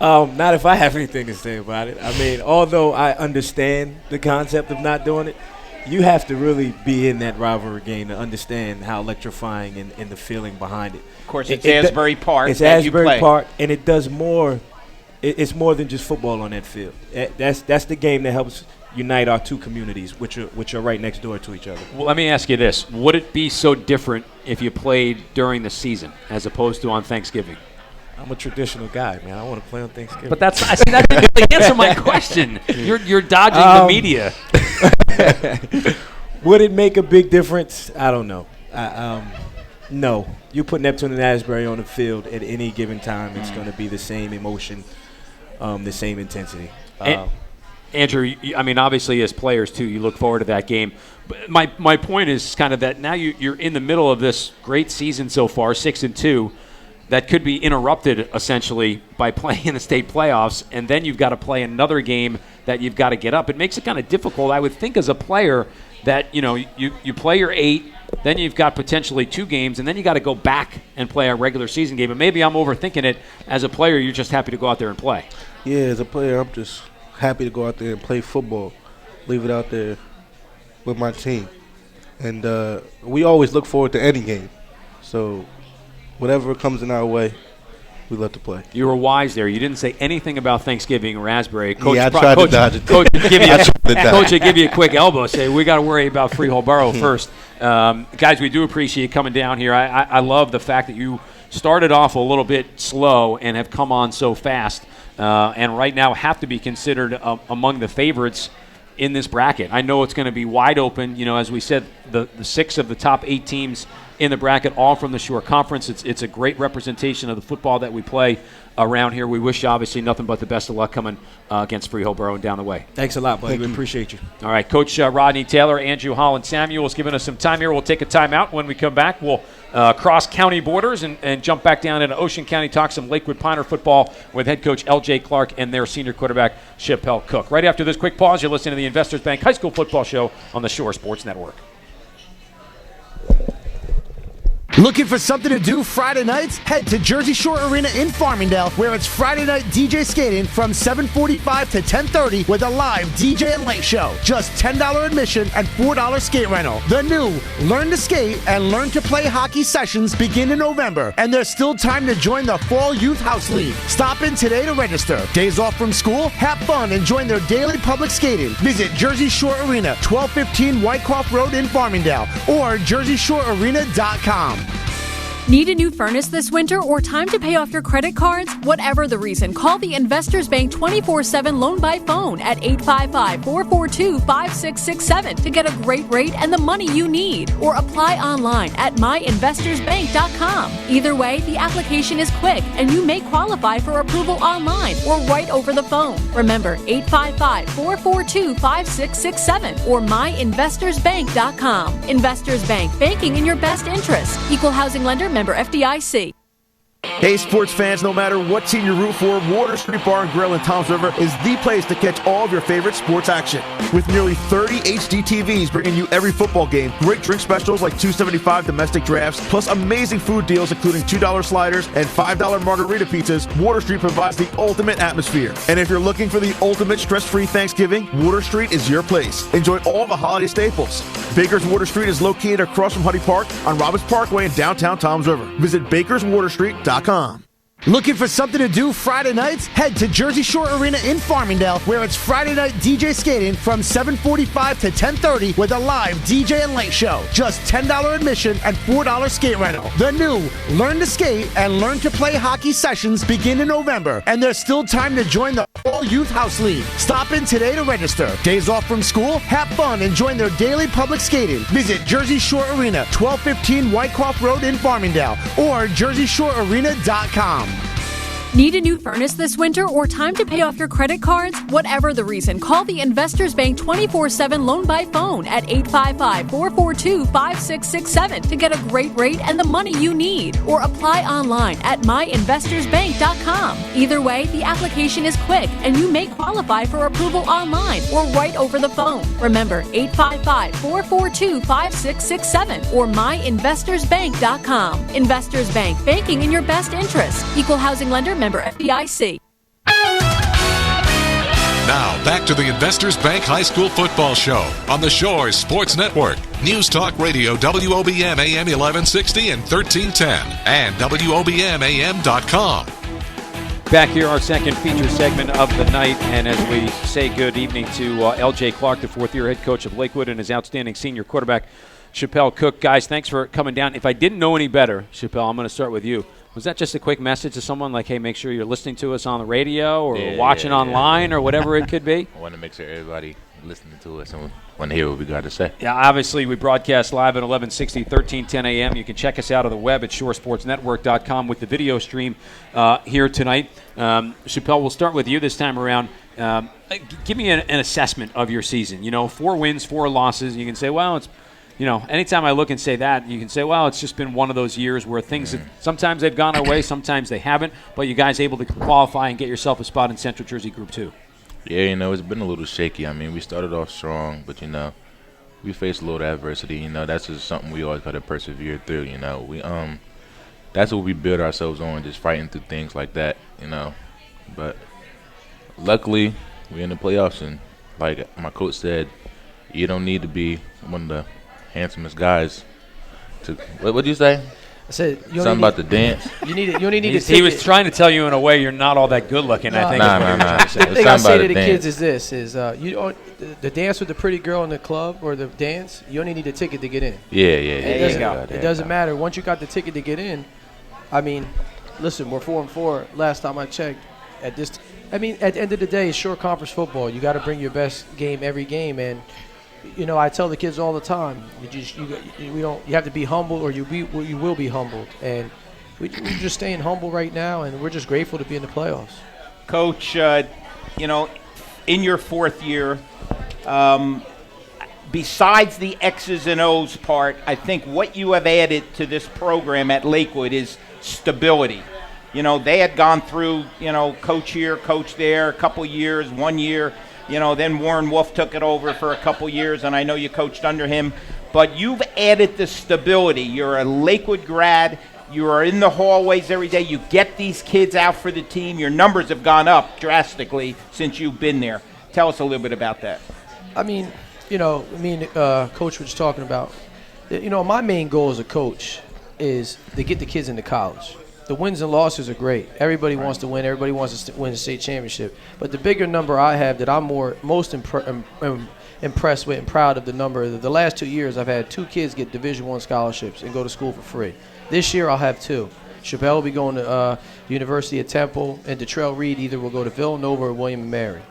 Not if I have anything to say about it. I mean, although I understand the concept of not doing it, you have to really be in that rivalry game to understand how electrifying and the feeling behind it. Of course, it's Asbury Park. It's Asbury Park, and it does more. It's more than just football on that field. That's the game that helps unite our two communities, which are right next door to each other. Well, let me ask you this. Would it be so different if you played during the season as opposed to on Thanksgiving? I'm a traditional guy, man. I want to play on Thanksgiving. But that didn't really answer my question. You're dodging the media. Would it make a big difference? I don't know. No. You put Neptune and Asbury on the field at any given time, it's going to be the same emotion, the same intensity. Andrew, I mean, obviously as players, too, you look forward to that game. But my point is kind of that now you're in the middle of this great season so far, 6-2, that could be interrupted essentially by playing in the state playoffs, and then you've got to play another game that you've got to get up. It makes it kind of difficult, I would think, as a player that, you know, you play your 8, then you've got potentially 2 games, and then you got to go back and play a regular season game. And maybe I'm overthinking it. As a player, you're just happy to go out there and play. Yeah, as a player, I'm just happy to go out there and play football, leave it out there with my team. And we always look forward to any game. So whatever comes in our way, we love to play. You were wise there. You didn't say anything about Thanksgiving or Asbury. Coach, yeah, I tried to dodge it. Coach would give you a quick elbow, say, we got to worry about Freehold Borough first. Guys, we do appreciate you coming down here. I love the fact that you started off a little bit slow and have come on so fast, and right now have to be considered among the favorites in this bracket. I know it's going to be wide open. You know, as we said, the 6 of the top 8 teams in the bracket, all from the Shore Conference. It's a great representation of the football that we play around here. We wish you obviously nothing but the best of luck coming against Freehold Borough and down the way. Thanks a lot, buddy. We appreciate you. All right, Coach Rodney Taylor, Andrew Holland Samuel is giving us some time here. We'll take a timeout. When we come back, we'll cross county borders and jump back down into Ocean County, talk some Lakewood Piner football with head coach L.J. Clark and their senior quarterback Chappelle Cook. Right after this quick pause, you're listening to the Investors Bank High School Football Show on the Shore Sports Network. Looking for something to do Friday nights? Head to Jersey Shore Arena in Farmingdale, where it's Friday night DJ skating from 7:45 to 10:30 with a live DJ and late show. Just $10 admission and $4 skate rental. The new Learn to Skate and Learn to Play hockey sessions begin in November, and there's still time to join the Fall Youth House League. Stop in today to register. Days off from school? Have fun and join their daily public skating. Visit Jersey Shore Arena, 1215 Whitecroft Road in Farmingdale, or jerseyshorearena.com. Need a new furnace this winter or time to pay off your credit cards? Whatever the reason, call the Investors Bank 24/7 loan by phone at 855-442-5667 to get a great rate and the money you need. Or apply online at myinvestorsbank.com. Either way, the application is quick and you may qualify for approval online or right over the phone. Remember, 855-442-5667 or myinvestorsbank.com. Investors Bank, banking in your best interest. Equal housing lender, member FDIC. Hey, sports fans, no matter what team you root for, Water Street Bar and Grill in Toms River is the place to catch all of your favorite sports action. With nearly 30 HD TVs bringing you every football game, great drink specials like $2.75 domestic drafts, plus amazing food deals including $2 sliders and $5 margarita pizzas, Water Street provides the ultimate atmosphere. And if you're looking for the ultimate stress-free Thanksgiving, Water Street is your place. Enjoy all the holiday staples. Baker's Water Street is located across from Huddy Park on Roberts Parkway in downtown Toms River. Visit bakerswaterstreet.com. Looking for something to do Friday nights? Head to Jersey Shore Arena in Farmingdale, where it's Friday night DJ skating from 7:45 to 10:30 with a live DJ and late show. Just $10 admission and $4 skate rental. The new Learn to Skate and Learn to Play Hockey sessions begin in November, and there's still time to join the All Youth House League. Stop in today to register. Days off from school? Have fun and join their daily public skating. Visit Jersey Shore Arena, 1215 Whitecroft Road in Farmingdale, or jerseyshorarena.com. Need a new furnace this winter or time to pay off your credit cards? Whatever the reason, call the Investors Bank 24/7 loan by phone at 855-442-5667 to get a great rate and the money you need. Or apply online at myinvestorsbank.com. Either way, the application is quick and you may qualify for approval online or right over the phone. Remember, 855-442-5667 or myinvestorsbank.com. Investors Bank, banking in your best interest. Equal housing lender, member FDIC. Now, back to the Investors Bank High School Football Show on the Shores Sports Network. News Talk Radio, WOBM AM 1160 and 1310, and WOBMAM.com. Back here, our second feature segment of the night, and as we say good evening to L.J. Clark, the fourth-year head coach of Lakewood, and his outstanding senior quarterback, Chappelle Cook. Guys, thanks for coming down. If I didn't know any better, Chappelle, I'm going to start with you. Was that just a quick message to someone like, hey, make sure you're listening to us on the radio or watching online or whatever it could be? I want to make sure everybody listening to us and want to hear what we got to say. Yeah, obviously we broadcast live at 1160, 1310 a.m. You can check us out on the web at shoresportsnetwork.com with the video stream here tonight. Chappelle, we'll start with you this time around. Give me an assessment of your season. 4 wins, 4 losses. You can say, well, it's anytime I look and say that, you can say, well, it's just been one of those years where things, sometimes they've gone our way, sometimes they haven't, but you guys able to qualify and get yourself a spot in Central Jersey Group 2. Yeah, it's been a little shaky. I mean, we started off strong, but, we faced a little adversity. That's just something we always got to persevere through, We that's what we build ourselves on, just fighting through things like that, But luckily, we're in the playoffs, and like my coach said, you don't need to be one of the handsomest guys to what did you say? I said something about the dance. You only need He was trying to tell you in a way you're not all that good looking. I think. Nah. The thing I say to the kids is this: you don't the dance with the pretty girl in the club or the dance. You only need a ticket to get in. Yeah. It doesn't matter once you got the ticket to get in. I mean, listen, we're 4-4. Last time I checked, at the end of the day, it's short conference football. You got to bring your best game every game and. I tell the kids all the time, you have to be humble or you will be humbled. And we're just staying humble right now, and we're just grateful to be in the playoffs. Coach, in your 4th year, besides the X's and O's part, I think what you have added to this program at Lakewood is stability. They had gone through, coach here, coach there, a couple years, 1 year. Then Warren Wolf took it over for a couple years, and I know you coached under him. But you've added the stability. You're a Lakewood grad. You are in the hallways every day. You get these kids out for the team. Your numbers have gone up drastically since you've been there. Tell us a little bit about that. I mean, Coach was talking about, my main goal as a coach is to get the kids into college. the wins and losses are great. Everybody wants to win. Everybody wants to win the state championship. But the bigger number I have that I'm most impressed with and proud of the number. The last 2 years, I've had 2 kids get Division I scholarships and go to school for free. This year, I'll have 2. Chappelle will be going to the University of Temple, and Detrell Reed either will go to Villanova or William & Mary,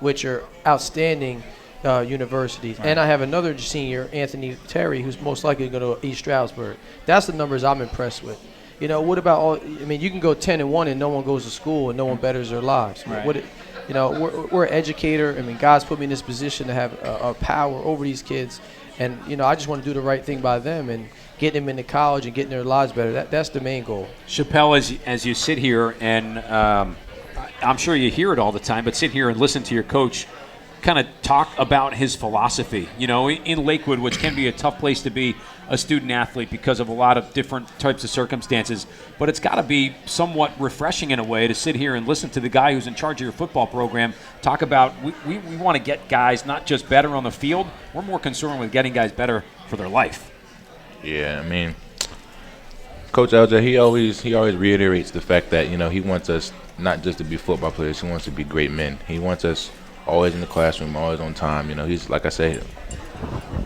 which are outstanding universities. And I have another senior, Anthony Terry, who's most likely going to go to East Stroudsburg. That's the numbers I'm impressed with. You know, what about all? I mean, you can go 10-1 and no one goes to school and no one betters their lives. Right. You know, we're an educator. I mean, God's put me in this position to have a power over these kids, and you know, I just want to do the right thing by them and get them into college and getting their lives better. That's the main goal. Chappelle, as you sit here, and I'm sure you hear it all the time, but sit here and listen to your coach kind of talk about his philosophy. You know, in Lakewood, which can be a tough place to be a student athlete because of a lot of different types of circumstances, but it's got to be somewhat refreshing in a way to sit here and listen to the guy who's in charge of your football program talk about we want to get guys not just better on the field, we're more concerned with getting guys better for their life. Yeah, I mean, Coach LJ, he always reiterates the fact that, you know, he wants us not just to be football players, he wants to be great men. He wants us always in the classroom, always on time. You know, he's, like I said,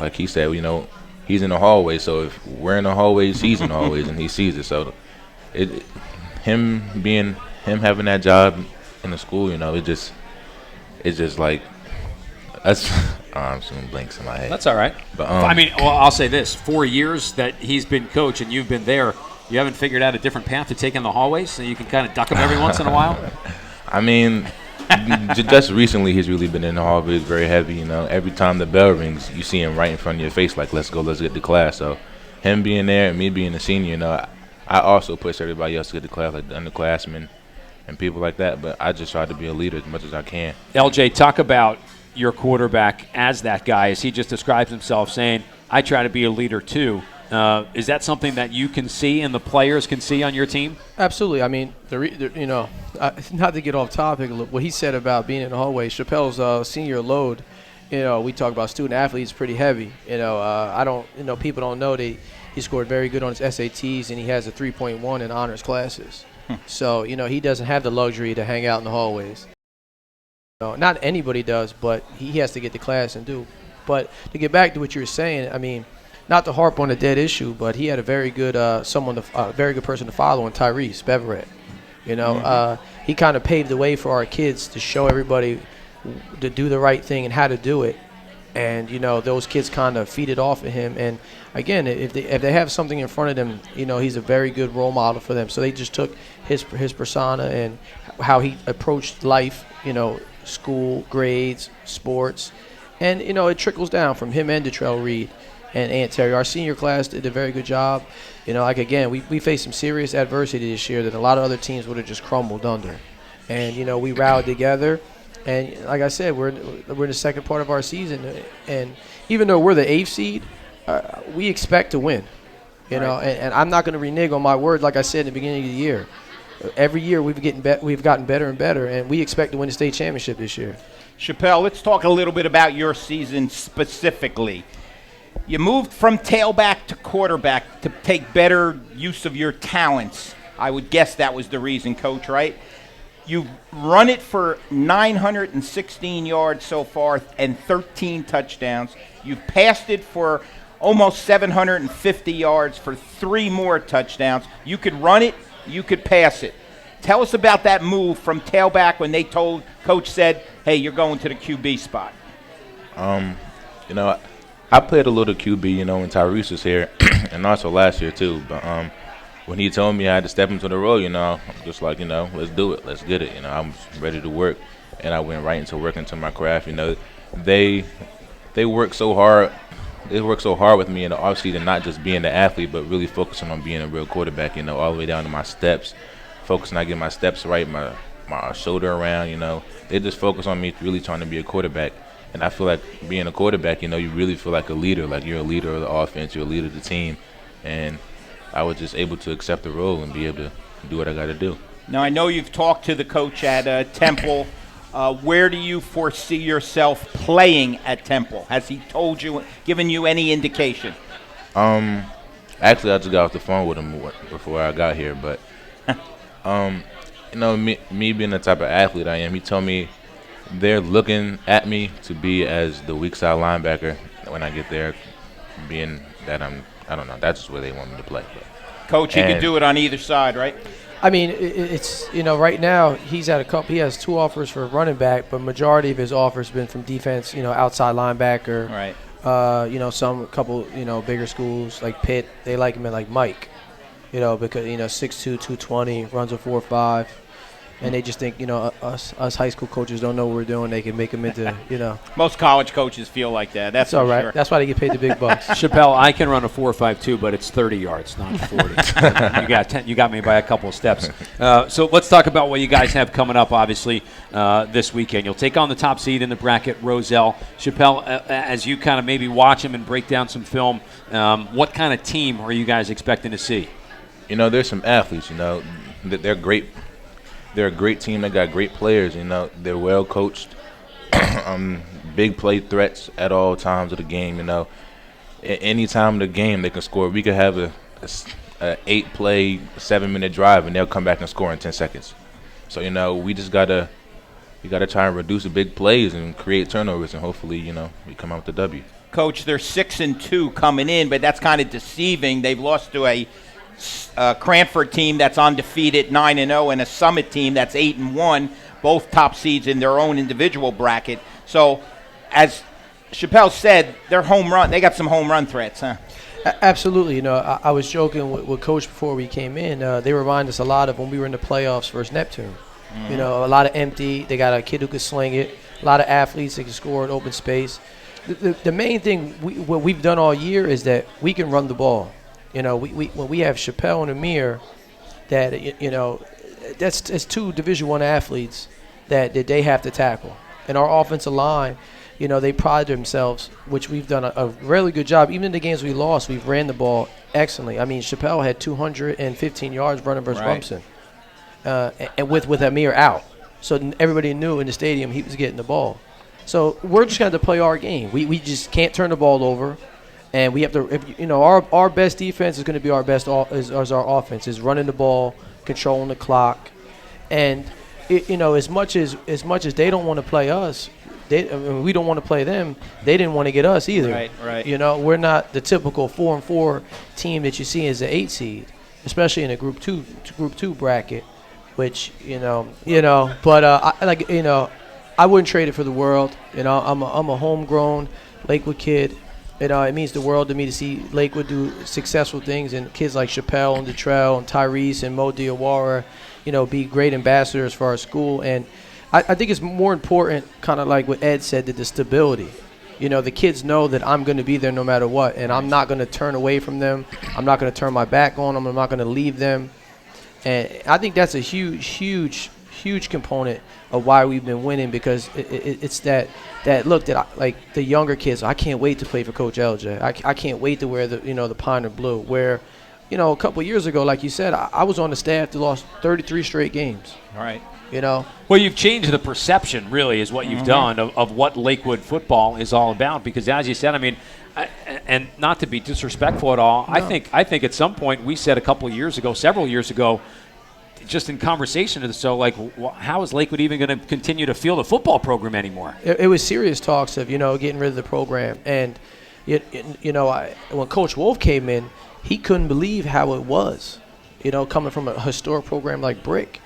like he said, you know, he's in the hallway, so if we're in the hallways, he's in the hallways, and he sees it. So him having that job in the school, you know, it's just like I'm seeing blinks in my head. That's all right. But I mean, well, I'll say this: 4 years that he's been coach and you've been there, you haven't figured out a different path to take in the hallways, so you can kind of duck him every once in a while. I mean, just recently he's really been in the hallways very heavy. You know, every time the bell rings, you see him right in front of your face, like, let's go, let's get to class. So him being there and me being a senior, you know, I also push everybody else to get to class, like the underclassmen and people like that. But I just try to be a leader as much as I can. LJ, talk about your quarterback as that guy, as he just describes himself, saying, I try to be a leader too. Is that something that you can see and the players can see on your team? Absolutely. I mean, you know, not to get off topic, what he said about being in the hallway, Chappelle's senior load, you know, we talk about student athletes pretty heavy. You know, people don't know that he scored very good on his SATs and he has a 3.1 in honors classes. So, you know, he doesn't have the luxury to hang out in the hallways. No, not anybody does, but he has to get to class and do. But to get back to what you were saying, I mean, not to harp on a dead issue, but he had a very good very good person to follow in Tyrese Beverett. You know, he kind of paved the way for our kids to show everybody to do the right thing and how to do it. And you know, those kids kind of feed it off of him. And again, if they have something in front of them, you know, he's a very good role model for them. So they just took his persona and how he approached life. You know, school, grades, sports, and you know, it trickles down from him and Detrell Reed and Aunt Terry. Our senior class did a very good job. You know, like again, we faced some serious adversity this year that a lot of other teams would have just crumbled under. And you know, we rallied together. And like I said, we're in the second part of our season, and even though we're the 8th seed, we expect to win. You know, and I'm not going to renege on my word. Like I said in the beginning of the year, every year we've gotten better and better, and we expect to win the state championship this year. Chappelle, let's talk a little bit about your season specifically. You moved from tailback to quarterback to take better use of your talents. I would guess that was the reason, Coach, right? You've run it for 916 yards so far and 13 touchdowns. You've passed it for almost 750 yards for 3 more touchdowns. You could run it, you could pass it. Tell us about that move from tailback when they told Coach said, hey, you're going to the QB spot. You know, I played a little QB, you know, when Tyrese was here and also last year too. But when he told me I had to step into the role, you know, I'm just like, you know, let's do it. Let's get it. You know, I'm ready to work. And I went right into working to my craft. You know, they work so hard. They work so hard with me in the offseason, not just being the athlete, but really focusing on being a real quarterback, you know, all the way down to my steps, focusing on getting my steps right, my shoulder around, you know. They just focus on me really trying to be a quarterback. And I feel like being a quarterback, you know, you really feel like a leader, like you're a leader of the offense, you're a leader of the team. And I was just able to accept the role and be able to do what I got to do. Now, I know you've talked to the coach at Temple. Where do you foresee yourself playing at Temple? Has he told you, given you any indication? Actually, I just got off the phone with him before I got here, but you know, me being the type of athlete I am, he told me they're looking at me to be as the weak side linebacker when I get there, being that I don't know, that's just where they want me to play. But. Coach, you can do it on either side, right? I mean, it's, you know, right now he has 2 offers for running back, but majority of his offers have been from defense, you know, outside linebacker. Right. You know, couple, you know, bigger schools like Pitt, they like him at like Mike, you know, because, you know, 6'2", 220, runs a 4.5. And they just think, you know, us high school coaches don't know what we're doing. They can make them into, you know. Most college coaches feel like that. That's all right. Sure. That's why they get paid the big bucks. Chappelle, I can run a 4.52, but it's 30 yards, not 40. You got me by a couple of steps. So let's talk about what you guys have coming up, obviously, this weekend. You'll take on the top seed in the bracket, Roselle. Chappelle, as you kind of maybe watch them and break down some film, what kind of team are you guys expecting to see? You know, there's some athletes, you know, they're great. They're a great team. They got great players. You know, they're well coached. Big play threats at all times of the game. You know, any time of the game they can score. We could have a 8-play, 7-minute drive, and they'll come back and score in 10 seconds. So you know, we gotta try and reduce the big plays and create turnovers, and hopefully, you know, we come out with the W. Coach, they're 6-2 coming in, but that's kind of deceiving. They've lost to a Cranford team that's undefeated 9-0 and a Summit team that's 8-1, both top seeds in their own individual bracket. So, as Chappelle said, they're home run. They got some home run threats, huh? Absolutely. You know, I was joking with Coach before we came in. They remind us a lot of when we were in the playoffs versus Neptune. Mm-hmm. You know, a lot of empty. They got a kid who could sling it. A lot of athletes that can score in open space. The main thing what we've done all year is that we can run the ball. You know, when we have Chappelle and Amir, that, you know, it's 2 Division I athletes that they have to tackle. And our offensive line, you know, they pride themselves, which we've done a really good job. Even in the games we lost, we've ran the ball excellently. I mean, Chappelle had 215 yards running versus Rumson, and with Amir out. So everybody knew in the stadium he was getting the ball. So we're just going to play our game. We just can't turn the ball over. And we have to, you know, our best defense is going to be our best is our offense, is running the ball, controlling the clock, and you know, as much as they don't want to play us, we don't want to play them. They didn't want to get us either. Right. You know, we're not the typical 4-4 team that you see as an 8 seed, especially in a Group 2 bracket, which you know. But I wouldn't trade it for the world. You know, I'm a homegrown Lakewood kid. You know, it means the world to me to see Lakewood do successful things, and kids like Chappelle and Detrell and Tyrese and Mo Diawara, you know, be great ambassadors for our school. And I think it's more important, kind of like what Ed said, that the stability. You know, the kids know that I'm going to be there no matter what, and I'm not going to turn away from them. I'm not going to turn my back on them. I'm not going to leave them. And I think that's a huge component of why we've been winning, because it's that look that like the younger kids. I can't wait to play for Coach LJ. I can't wait to wear the Pine or blue. Where, you know, a couple of years ago, like you said, I was on the staff that lost 33 straight games. All right. You know. Well, you've changed the perception, really, is what you've done of what Lakewood football is all about. Because as you said, I mean, and not to be disrespectful at all, no. I think at some point we said several years ago, just in conversation, so like, how is Lakewood even going to continue to field a football program anymore? It was serious talks of, you know, getting rid of the program. And, you know, when Coach Wolf came in, he couldn't believe how it was, you know, coming from a historic program like Brick.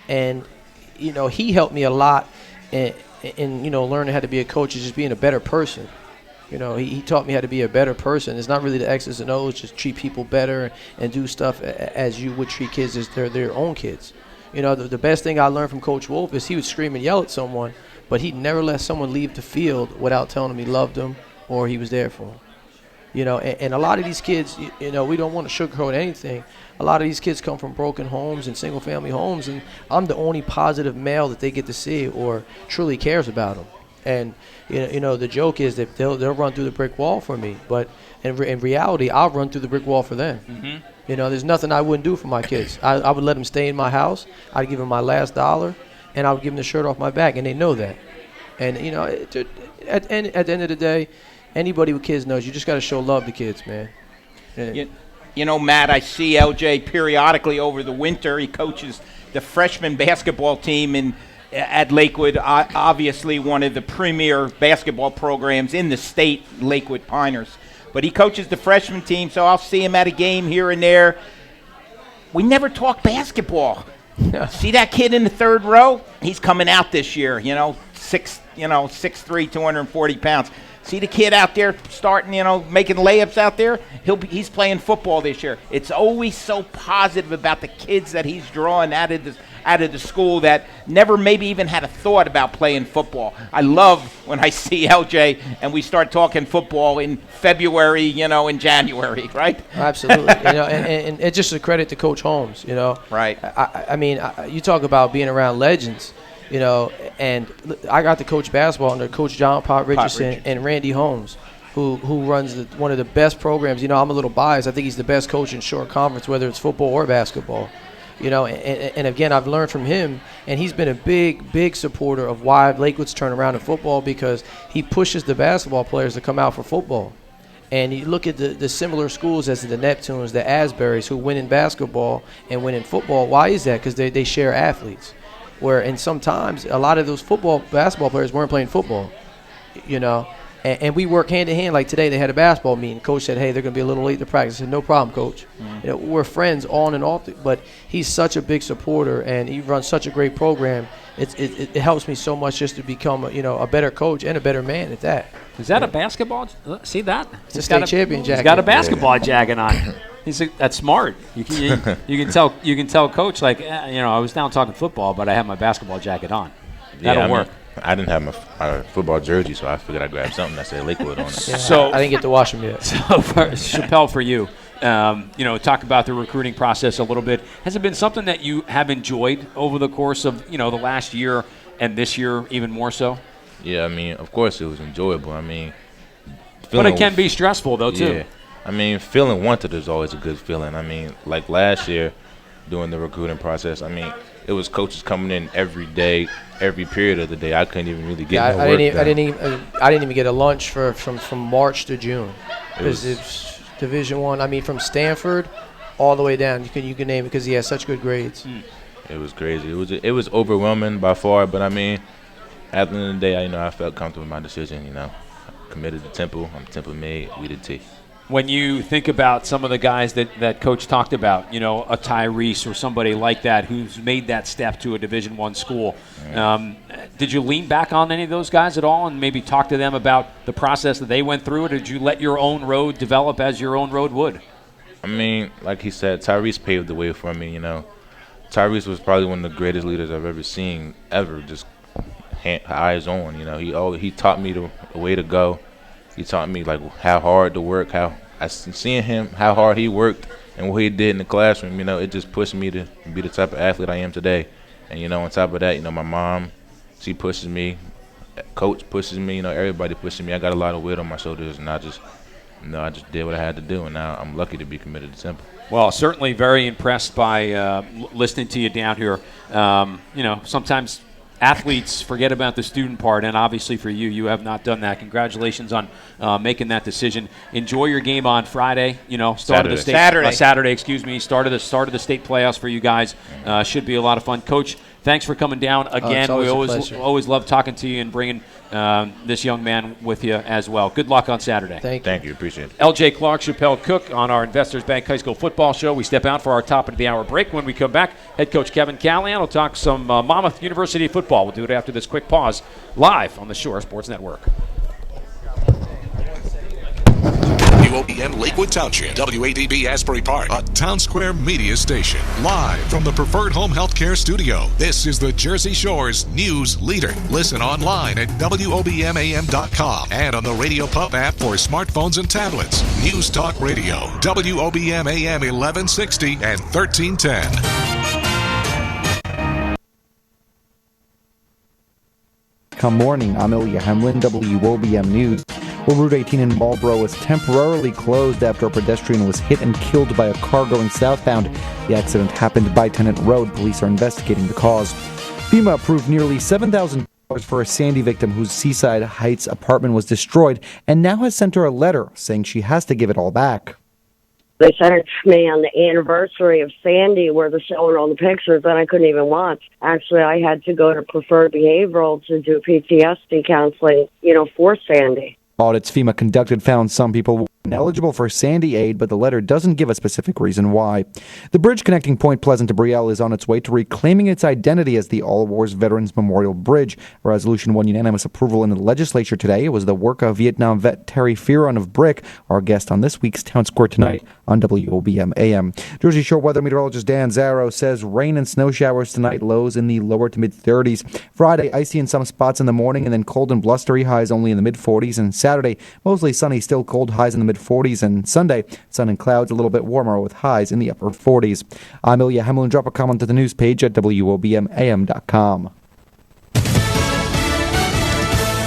And, you know, he helped me a lot in you know, learning how to be a coach and just being a better person. You know, he taught me how to be a better person. It's not really the X's and O's, just treat people better and do stuff as you would treat kids as their own kids. You know, the best thing I learned from Coach Wolf is he would scream and yell at someone, but he'd never let someone leave the field without telling them he loved them or he was there for them. You know, and a lot of these kids, you know, we don't want to sugarcoat anything. A lot of these kids come from broken homes and single-family homes, and I'm the only positive male that they get to see or truly cares about them. And, you know, the joke is that they'll run through the brick wall for me. But in reality, I'll run through the brick wall for them. Mm-hmm. You know, there's nothing I wouldn't do for my kids. I would let them stay in my house. I'd give them my last $1, and I would give them the shirt off my back, and they know that. And, you know, at the end of the day, anybody with kids knows you just got to show love to kids, man. Matt, I see LJ periodically over the winter. He coaches the freshman basketball team at Lakewood, obviously one of the premier basketball programs in the state, Lakewood Piners. But he coaches the freshman team, so I'll see him at a game here and there. We never talk basketball. See that kid in the third row? He's coming out this year, 6'3", 240 pounds. See the kid out there starting, making layups out there? He's playing football this year. It's always so positive about the kids that he's drawing out of the school that never maybe even had a thought about playing football. I love when I see LJ and we start talking football in February, in January, right? Absolutely. And it's just a credit to Coach Holmes, Right. I mean, you talk about being around legends. And I got to coach basketball under Coach John Pop Richardson and Randy Holmes, who runs one of the best programs. I'm a little biased. I think he's the best coach in Shore Conference, whether it's football or basketball. And again, I've learned from him, and he's been a big supporter of why Lakewood's turned around in football, because he pushes the basketball players to come out for football. And you look at the similar schools as the Neptunes, the Asburys, who win in basketball and win in football. Why is that? Because they share athletes. And sometimes a lot of those basketball players weren't playing football, and we work hand in hand. Like today, they had a basketball meeting. Coach said, "Hey, they're going to be a little late to practice." I said, "No problem, Coach." We're friends on and off, but he's such a big supporter, and he runs such a great program. It helps me so much just to become a better coach and a better man at that. Is that a basketball? See that? It's a state champion jacket. He's got a basketball jacket on. That's smart. You can tell Coach, I was down talking football, but I have my basketball jacket on. That'll work. I didn't have my football jersey, so I figured I'd grab something that said Lakewood on it. Yeah, so I didn't get to wash them yet. So Chappelle, for you, talk about the recruiting process a little bit. Has it been something that you have enjoyed over the course of the last year and this year even more so? Yeah, of course it was enjoyable. But it can be stressful though too. Yeah. Feeling wanted is always a good feeling. Like last year, during the recruiting process, it was coaches coming in every day, every period of the day. I couldn't even really get no work done. I didn't even get a lunch from March to June because it's Division I. From Stanford all the way down. You can name it because he has such good grades. It was crazy. It was overwhelming by far, but at the end of the day, I felt comfortable with my decision. Committed to Temple. I'm Temple made. We the T. When you think about some of the guys that Coach talked about, a Tyrese or somebody like that who's made that step to a Division I school, did you lean back on any of those guys at all and maybe talk to them about the process that they went through, or did you let your own road develop as your own road would? Like he said, Tyrese paved the way for me, Tyrese was probably one of the greatest leaders I've ever seen, just eyes on, He taught me the way to go. He taught me how hard to work, seeing him, how hard he worked and what he did in the classroom, it just pushed me to be the type of athlete I am today. And, on top of that, my mom, she pushes me, Coach pushes me, everybody pushes me. I got a lot of weight on my shoulders, and I just did what I had to do, and now I'm lucky to be committed to Temple. Well, certainly very impressed by listening to you down here. Sometimes athletes forget about the student part, and obviously for you, you have not done that. Congratulations on making that decision. Enjoy your game on Friday. Start of the state Saturday. Start of the state playoffs for you guys. Should be a lot of fun. Coach, thanks for coming down again. We always love talking to you and bringing this young man with you as well. Good luck on Saturday. Thank you. Appreciate it. LJ Clark, Chappelle Cook on our Investors Bank High School football show. We step out for our top of the hour break. When we come back, head coach Kevin Callahan will talk some Monmouth University football. We'll do it after this quick pause, live on the Shore Sports Network. WOBM Lakewood Township, WADB Asbury Park, a Town Square media station. Live from the Preferred Home Healthcare Studio, this is the Jersey Shore's news leader. Listen online at WOBMAM.com and on the Radio Pub app for smartphones and tablets. News Talk Radio, WOBM AM 1160 and 1310. Come morning, I'm Ilya Hemlin, WOBM News. Well, Route 18 in Marlboro was temporarily closed after a pedestrian was hit and killed by a car going southbound. The accident happened by Tennant Road. Police are investigating the cause. FEMA approved nearly $7,000 for a Sandy victim whose Seaside Heights apartment was destroyed and now has sent her a letter saying she has to give it all back. They sent it to me on the anniversary of Sandy where they're showing all the pictures and I couldn't even watch. Actually, I had to go to Preferred Behavioral to do PTSD counseling, for Sandy. Audits FEMA conducted found some people eligible for Sandy aid, but the letter doesn't give a specific reason why. The bridge connecting Point Pleasant to Brielle is on its way to reclaiming its identity as the All Wars Veterans Memorial Bridge. A resolution won unanimous approval in the legislature today. It was the work of Vietnam vet Terry Fearon of Brick, our guest on this week's Town Square Tonight on WOBM AM. Jersey Shore weather meteorologist Dan Zarrow says rain and snow showers tonight, lows in the lower to mid-30s. Friday, icy in some spots in the morning and then cold and blustery, highs only in the mid-40s. And Saturday, mostly sunny, still cold, highs in the mid-40s. And Sunday, sun and clouds, a little bit warmer with highs in the upper 40s. I'm Ilya Hemlin. Drop a comment to the news page at WOBMAM.com.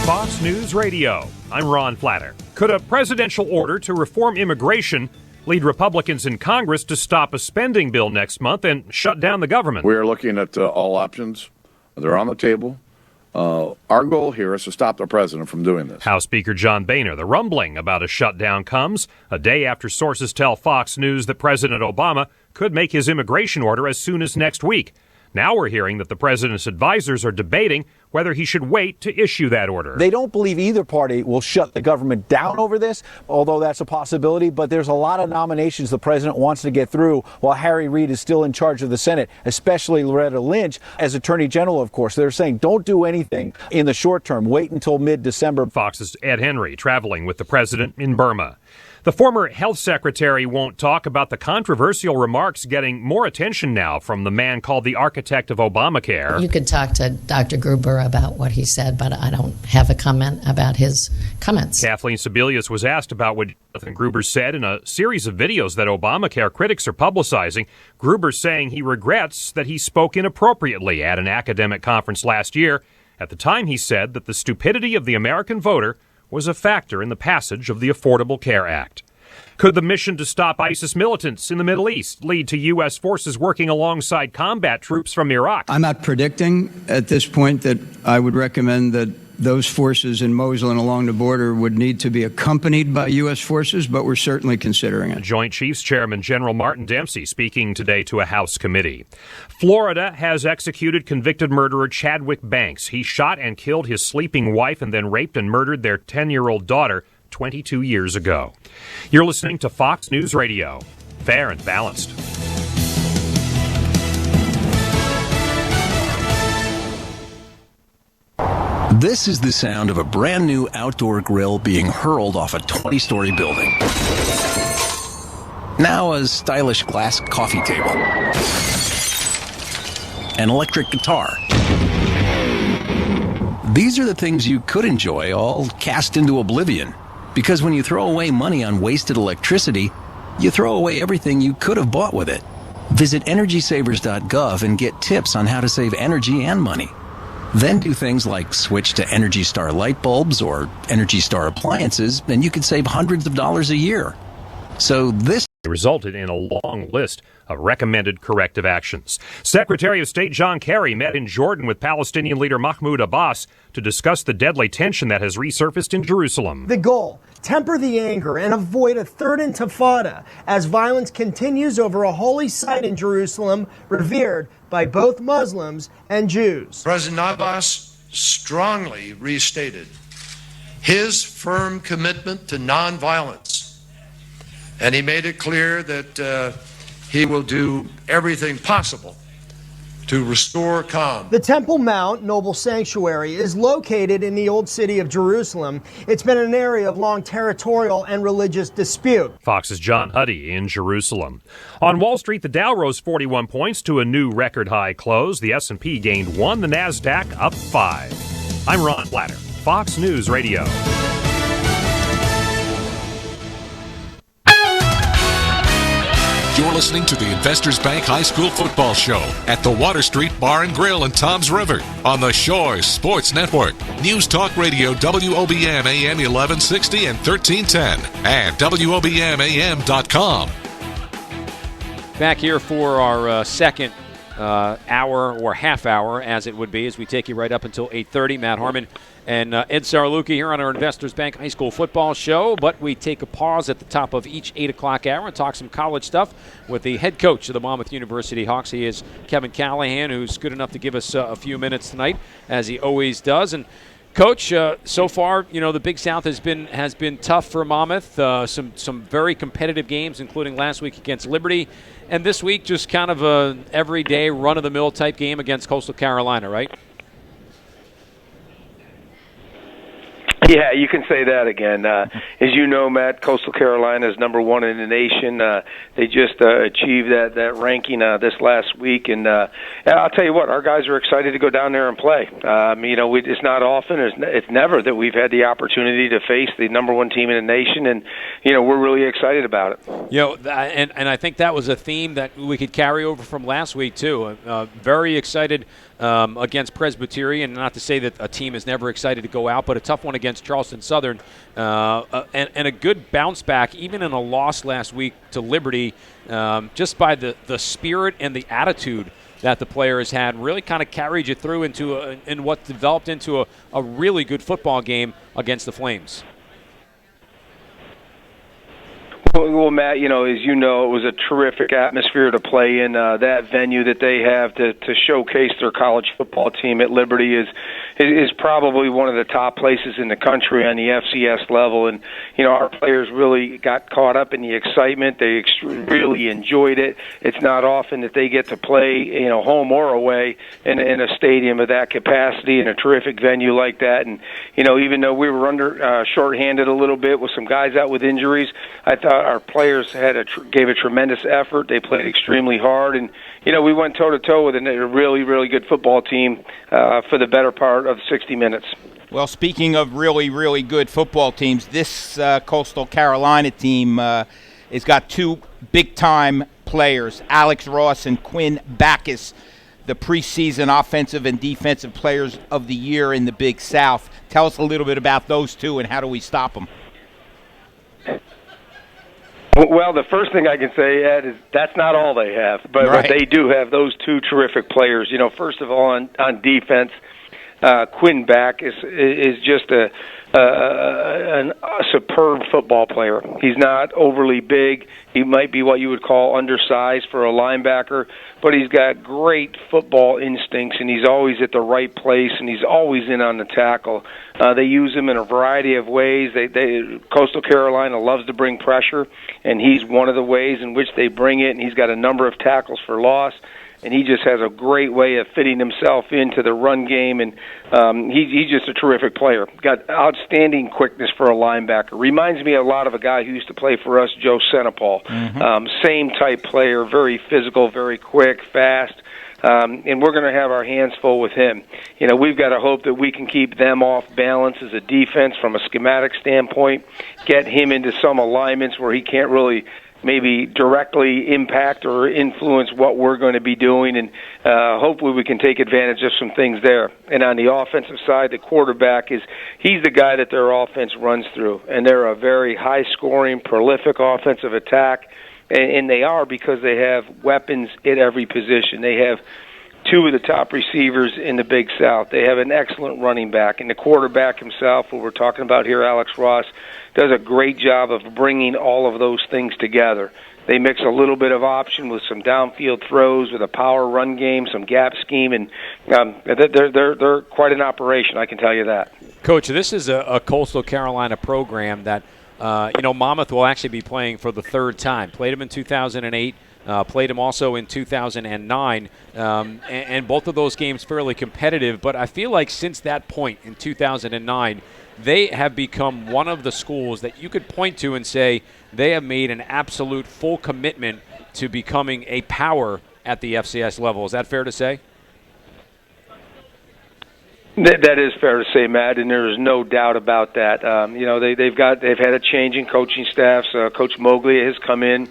Fox News Radio. I'm Ron Flatter. Could a presidential order to reform immigration lead Republicans in Congress to stop a spending bill next month and shut down the government? We are looking at all options. They're on the table. Our goal here is to stop the president from doing this. House Speaker John Boehner. The rumbling about a shutdown comes a day after sources tell Fox News that President Obama could make his immigration order as soon as next week. Now we're hearing that the president's advisors are debating whether he should wait to issue that order. They don't believe either party will shut the government down over this, although that's a possibility. But there's a lot of nominations the president wants to get through while Harry Reid is still in charge of the Senate, especially Loretta Lynch as Attorney General, of course. They're saying don't do anything in the short term. Wait until mid-December. Fox's Ed Henry traveling with the president in Burma. The former health secretary won't talk about the controversial remarks getting more attention now from the man called the architect of Obamacare. You could talk to Dr. Gruber about what he said, but I don't have a comment about his comments. Kathleen Sebelius was asked about what Jonathan Gruber said in a series of videos that Obamacare critics are publicizing. Gruber saying he regrets that he spoke inappropriately at an academic conference last year. At the time, he said that the stupidity of the American voter was a factor in the passage of the Affordable Care Act. Could the mission to stop ISIS militants in the Middle East lead to U.S. forces working alongside combat troops from Iraq? I'm not predicting at this point that I would recommend that those forces in Mosul and along the border would need to be accompanied by U.S. forces, but we're certainly considering it. Joint Chiefs Chairman General Martin Dempsey speaking today to a House committee. Florida has executed convicted murderer Chadwick Banks. He shot and killed his sleeping wife and then raped and murdered their 10-year-old daughter 22 years ago. You're listening to Fox News Radio. Fair and balanced. This is the sound of a brand new outdoor grill being hurled off a 20-story building. Now a stylish glass coffee table. An electric guitar. These are the things you could enjoy, all cast into oblivion. Because when you throw away money on wasted electricity, you throw away everything you could have bought with it. Visit EnergySavers.gov and get tips on how to save energy and money. Then do things like switch to Energy Star light bulbs or Energy Star appliances, and you could save hundreds of dollars a year. So this resulted in a long list of recommended corrective actions. Secretary of State John Kerry met in Jordan with Palestinian leader Mahmoud Abbas to discuss the deadly tension that has resurfaced in Jerusalem. The goal, temper the anger and avoid a third intifada as violence continues over a holy site in Jerusalem revered by both Muslims and Jews. President Abbas strongly restated his firm commitment to nonviolence, and he made it clear that he will do everything possible to restore calm. The Temple Mount Noble Sanctuary is located in the old city of Jerusalem. It's been an area of long territorial and religious dispute. Fox's John Huddy in Jerusalem. On Wall Street, the Dow rose 41 points to a new record high close. The S&P gained 1, the Nasdaq up 5. I'm Ron Flatter, Fox News Radio. You're listening to the Investors Bank High School Football Show at the Water Street Bar and Grill in Toms River on the Shores Sports Network. News Talk Radio WOBM AM 1160 and 1310 and WOBMAM.com. Back here for our second hour or half hour, as it would be, as we take you right up until 8:30. Matt Harmon and Ed Saraluki here on our Investors Bank High School Football Show. But we take a pause at the top of each 8 o'clock hour and talk some college stuff with the head coach of the Monmouth University Hawks. He is Kevin Callahan, who's good enough to give us a few minutes tonight, as he always does. And Coach, so far, the Big South has been tough for Monmouth. Some very competitive games, including last week against Liberty, and this week just kind of a everyday run-of-the-mill type game against Coastal Carolina, right? Yeah, you can say that again. As you know, Matt, Coastal Carolina is number 1 in the nation. They just achieved that ranking this last week, and I'll tell you what, our guys are excited to go down there and play. It's not often, it's never that we've had the opportunity to face the number 1 team in the nation, and we're really excited about it. And I think that was a theme that we could carry over from last week too. Very excited against Presbyterian. Not to say that a team is never excited to go out, but a tough one against Charleston Southern, and a good bounce back, even in a loss last week to Liberty, just by the spirit and the attitude that the players had, really kind of carried you through into what developed into a really good football game against the Flames. Well, Matt, as you know, it was a terrific atmosphere to play in. That venue that they have to showcase their college football team at Liberty is probably one of the top places in the country on the FCS level. And, our players really got caught up in the excitement. They really enjoyed it. It's not often that they get to play, home or away in a stadium of that capacity in a terrific venue like that. And, even though we were shorthanded a little bit with some guys out with injuries, I thought our players gave a tremendous effort. They played extremely hard, and we went toe-to-toe with a really, really good football team for the better part of 60 minutes. Well, speaking of really, really good football teams, this Coastal Carolina team has got 2 big-time players, Alex Ross and Quinn Backus, the preseason offensive and defensive players of the year in the Big South. Tell us a little bit about those 2 and how do we stop them? Well, the first thing I can say, Ed, is that's not all they have, but they do have those 2 terrific players. First of all, on defense, Quinn Backus is just a superb football player. He's not overly big. He might be what you would call undersized for a linebacker, but he's got great football instincts, and he's always at the right place, and he's always in on the tackle. They use him in a variety of ways. Coastal Carolina loves to bring pressure, and he's one of the ways in which they bring it, and he's got a number of tackles for loss. And he just has a great way of fitting himself into the run game, and he's just a terrific player. Got outstanding quickness for a linebacker. Reminds me a lot of a guy who used to play for us, Joe Senapal. Same type player, very physical, very quick, fast. And we're going to have our hands full with him. We've got to hope that we can keep them off balance as a defense from a schematic standpoint, get him into some alignments where he can't really maybe directly impact or influence what we're going to be doing, and hopefully we can take advantage of some things there. And on the offensive side, the quarterback he's the guy that their offense runs through, and they're a very high-scoring, prolific offensive attack, and they are because they have weapons at every position. They have 2 of the top receivers in the Big South. They have an excellent running back, and the quarterback himself, who we're talking about here, Alex Ross, does a great job of bringing all of those things together. They mix a little bit of option with some downfield throws, with a power run game, some gap scheme, and they're quite an operation, I can tell you that. Coach, this is a Coastal Carolina program that Monmouth will actually be playing for the 3rd time. Played them in 2008. Played him also in 2009, and both of those games fairly competitive. But I feel like since that point in 2009, they have become one of the schools that you could point to and say they have made an absolute full commitment to becoming a power at the FCS level. Is that fair to say? That is fair to say, Matt, and there is no doubt about that. They've had a change in coaching staffs. Coach Mowgli has come in.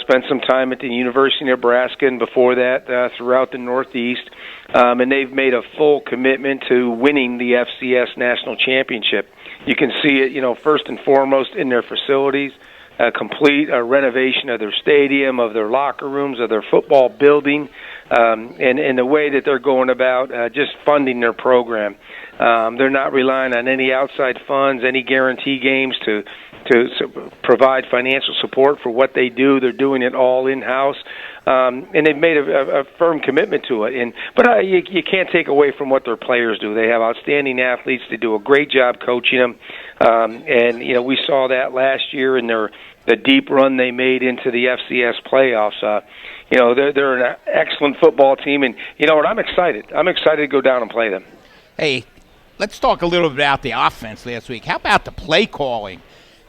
Spent some time at the University of Nebraska, and before that throughout the Northeast. And they've made a full commitment to winning the FCS National Championship. You can see it, first and foremost in their facilities, a complete renovation of their stadium, of their locker rooms, of their football building. and the way that they're going about just funding their program. They're not relying on any outside funds, any guarantee games to provide financial support for what they do. They're doing it all in-house, and they've made a firm commitment to it. But you can't take away from what their players do. They have outstanding athletes. They do a great job coaching them, and we saw that last year in the deep run they made into the FCS playoffs. They're an excellent football team, and you know what? I'm excited. I'm excited to go down and play them. Hey, let's talk a little bit about the offense last week. How about the play calling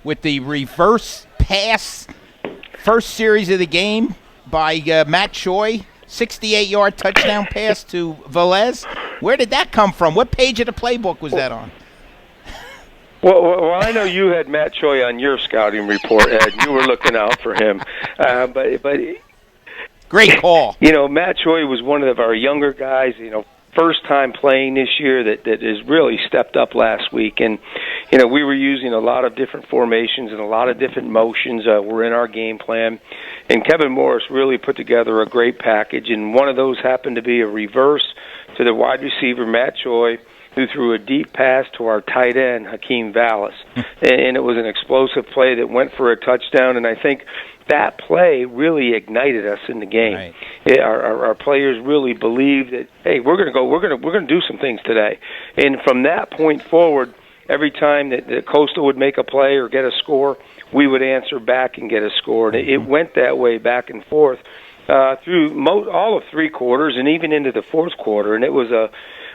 with the reverse pass, first series of the game by Matt Choi, 68-yard touchdown pass to Velez? Where did that come from? What page of the playbook was that on? Well, I know you had Matt Choi on your scouting report, Ed. You were looking out for him, but great call. Matt Choi was one of our younger guys. First time playing this year that has really stepped up last week, and we were using a lot of different formations and a lot of different motions were in our game plan, and Kevin Morris really put together a great package, and one of those happened to be a reverse to the wide receiver Matt Choi, who threw a deep pass to our tight end Hakeem Vallis, and it was an explosive play that went for a touchdown, and I think that play really ignited us in the game. Right. Our players really believed that, hey, we're going to do some things today. And from that point forward, every time that Coastal would make a play or get a score, we would answer back and get a score. And it went that way back and forth through all of three quarters and even into the fourth quarter. And it was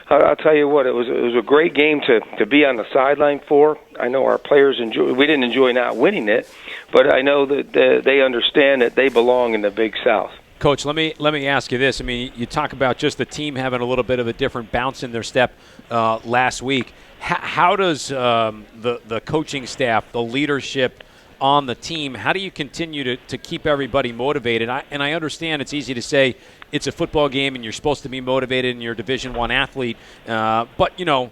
I'll tell you what, it was a great game to be on the sideline for. I know our players we didn't enjoy not winning it, but I know that they understand that they belong in the Big South. Coach, let me ask you this. I mean, you talk about just the team having a little bit of a different bounce in their step last week. How does the coaching staff, the leadership on the team, how do you continue to keep everybody motivated? And I understand it's easy to say it's a football game and you're supposed to be motivated and you're a Division I athlete, but as you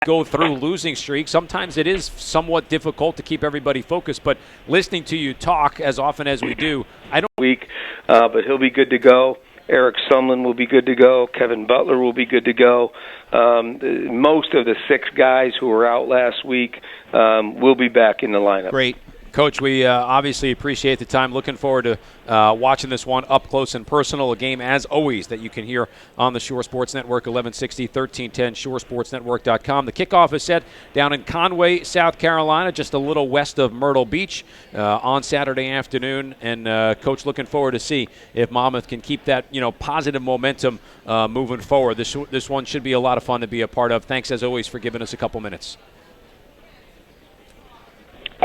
go through losing streaks, sometimes it is somewhat difficult to keep everybody focused. But listening to you talk as often as we do, I don't week, but he'll be good to go. Eric Sumlin will be good to go. Kevin Butler will be good to go. Most of the 6 guys who were out last week will be back in the lineup. Great. Coach, we obviously appreciate the time. Looking forward to watching this one up close and personal. A game, as always, that you can hear on the Shore Sports Network, 1160, 1310, shoresportsnetwork.com. The kickoff is set down in Conway, South Carolina, just a little west of Myrtle Beach on Saturday afternoon. And, Coach, looking forward to see if Monmouth can keep that, positive momentum moving forward. This one should be a lot of fun to be a part of. Thanks, as always, for giving us a couple minutes.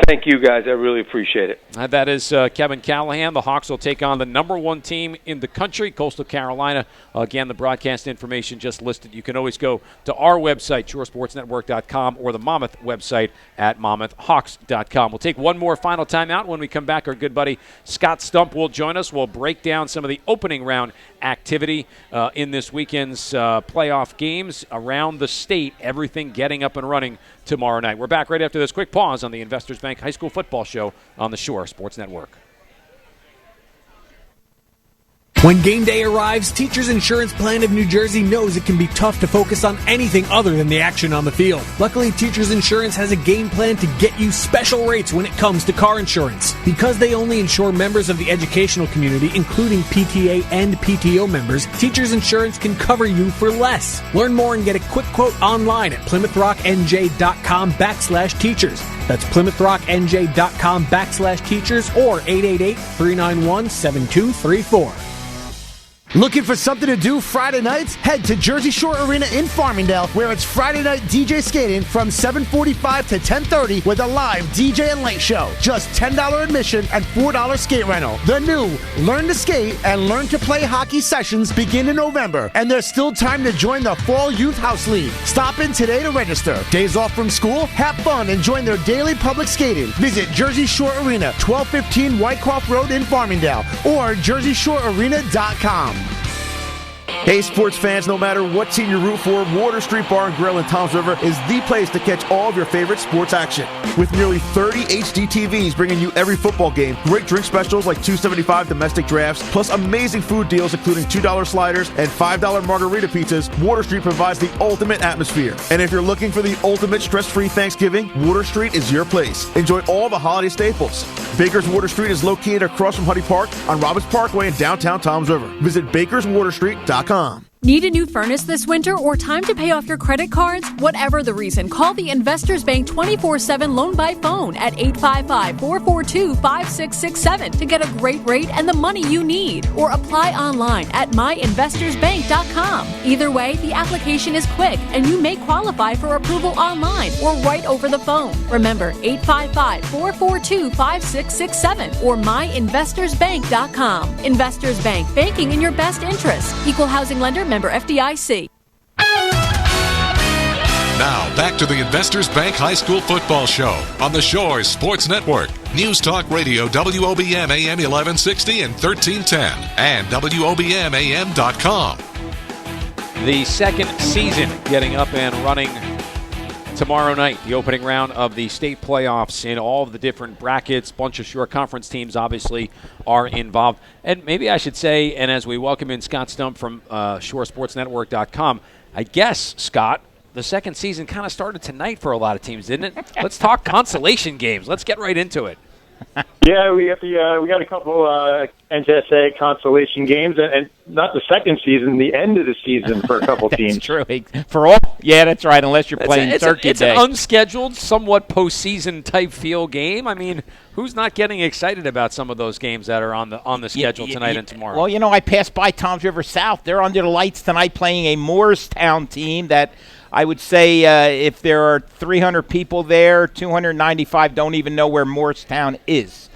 Thank you, guys. I really appreciate it. That is Kevin Callahan. The Hawks will take on the number 1 team in the country, Coastal Carolina. Again, the broadcast information just listed. You can always go to our website, shoresportsnetwork.com, or the Monmouth website at monmouthhawks.com. We'll take one more final timeout. When we come back, our good buddy Scott Stump will join us. We'll break down some of the opening round activity in this weekend's playoff games around the state, everything getting up and running tomorrow night. We're back right after this quick pause on the Investors Bank High School Football Show on the Shore Sports Network. When game day arrives, Teachers Insurance Plan of New Jersey knows it can be tough to focus on anything other than the action on the field. Luckily, Teachers Insurance has a game plan to get you special rates when it comes to car insurance. Because they only insure members of the educational community, including PTA and PTO members, Teachers Insurance can cover you for less. Learn more and get a quick quote online at PlymouthRockNJ.com/teachers. That's PlymouthRockNJ.com/teachers or 888-391-7234. Looking for something to do Friday nights? Head to Jersey Shore Arena in Farmingdale, where it's Friday night DJ skating from 7:45 to 10:30 with a live DJ and late show. Just $10 admission and $4 skate rental. The new Learn to Skate and Learn to Play Hockey sessions begin in November, and there's still time to join the Fall Youth House League. Stop in today to register. Days off from school? Have fun and join their daily public skating. Visit Jersey Shore Arena, 1215 Whitecroft Road in Farmingdale, or jerseyshorearena.com. Hey, sports fans, no matter what team you root for, Water Street Bar and Grill in Toms River is the place to catch all of your favorite sports action. With nearly 30 HD TVs bringing you every football game, great drink specials like $2.75 domestic drafts, plus amazing food deals including $2 sliders and $5 margarita pizzas, Water Street provides the ultimate atmosphere. And if you're looking for the ultimate stress-free Thanksgiving, Water Street is your place. Enjoy all the holiday staples. Baker's Water Street is located across from Huddy Park on Robbins Parkway in downtown Toms River. Visit bakerswaterstreet.com. Need a new furnace this winter or time to pay off your credit cards? Whatever the reason, call the Investors Bank 24/7 loan by phone at 855-442-5667 to get a great rate and the money you need. Or apply online at myinvestorsbank.com. Either way, the application is quick and you may qualify for approval online or right over the phone. Remember, 855-442-5667 or myinvestorsbank.com. Investors Bank, banking in your best interest. Equal housing lender, member FDIC. Now, back to the Investors Bank High School Football Show on the Shores Sports Network. News Talk Radio, WOBM AM 1160 and 1310, and WOBMAM.com. The second season getting up and running tomorrow night, the opening round of the state playoffs in all of the different brackets. Bunch of Shore Conference teams obviously are involved. And maybe I should say, and as we welcome in Scott Stump from ShoreSportsNetwork.com, I guess, Scott, the second season kind of started tonight for a lot of teams, didn't it? Let's talk consolation games. Let's get right into it. Yeah, we got a couple NJSA consolation games, and not the second season, the end of the season for a couple teams. That's true. For all, yeah, that's right. Unless you're playing Turkey Day, it's an unscheduled, somewhat postseason type feel game. I mean, who's not getting excited about some of those games that are on the schedule tonight and tomorrow? Well, I passed by Toms River South. They're under the lights tonight, playing a Moorestown team that. I would say if there are 300 people there, 295 don't even know where Moorestown is.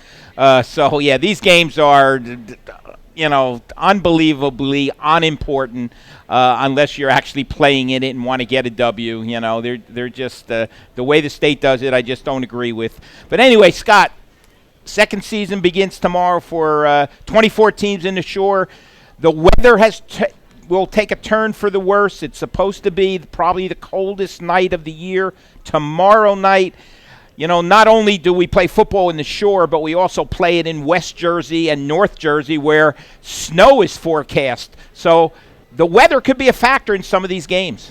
So, these games are, unbelievably unimportant unless you're actually playing in it and want to get a W. They're just the way the state does it, I just don't agree with. But anyway, Scott, second season begins tomorrow for 24 teams in the Shore. The weather will take a turn for the worse. It's supposed to be probably the coldest night of the year tomorrow night. Not only do we play football in the Shore, but we also play it in West Jersey and North Jersey where snow is forecast. So the weather could be a factor in some of these games.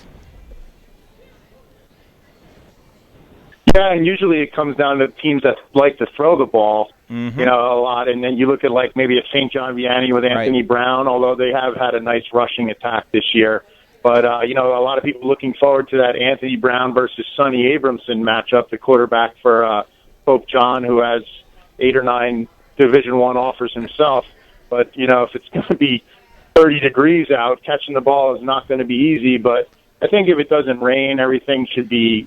Yeah, and usually it comes down to teams that like to throw the ball, a lot. And then you look at maybe a St. John Vianney with Anthony Brown, although they have had a nice rushing attack this year. But, a lot of people looking forward to that Anthony Brown versus Sonny Abramson matchup, the quarterback for Pope John, who has 8 or 9 Division I offers himself. But, if it's going to be 30 degrees out, catching the ball is not going to be easy. But I think if it doesn't rain, everything should be,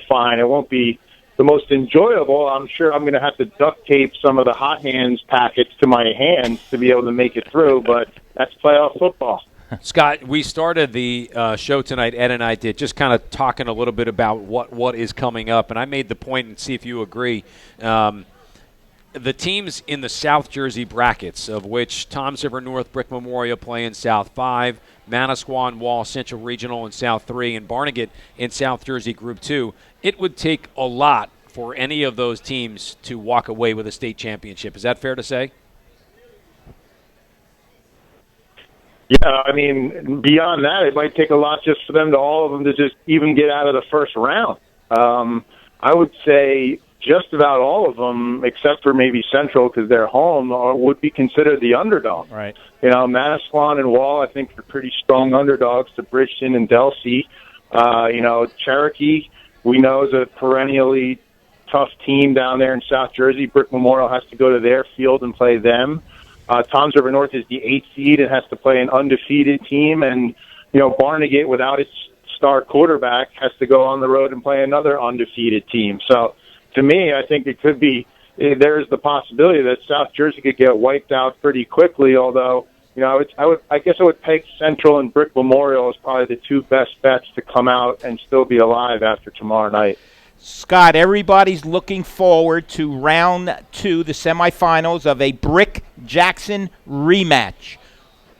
fine. It won't be the most enjoyable. I'm sure I'm going to have to duct tape some of the hot hands packets to my hands to be able to make it through, but that's playoff football. Scott, we started the show tonight, Ed and I did, just kind of talking a little bit about what is coming up, and I made the point, and see if you agree, the teams in the South Jersey brackets, of which Toms River North, Brick Memorial play in South 5, Manasquan, Wall, Central Regional in South 3, and Barnegat in South Jersey Group 2. It would take a lot for any of those teams to walk away with a state championship. Is that fair to say? Yeah, I mean, beyond that, it might take a lot just for them all of them to just even get out of the first round. I would say just about all of them, except for maybe Central because they're home, would be considered the underdog. Right. Manasquan and Wall, I think, are pretty strong underdogs to Bridgeton and Delsea. Cherokee, we know, is a perennially tough team down there in South Jersey. Brick Memorial has to go to their field and play them. Toms River North is the 8th seed and has to play an undefeated team. And, Barnegat, without its star quarterback, has to go on the road and play another undefeated team. So, to me, I think it could be, there's the possibility that South Jersey could get wiped out pretty quickly, although, I guess I would peg Central and Brick Memorial as probably the 2 best bets to come out and still be alive after tomorrow night. Scott, everybody's looking forward to round 2, the semifinals of a Brick-Jackson rematch.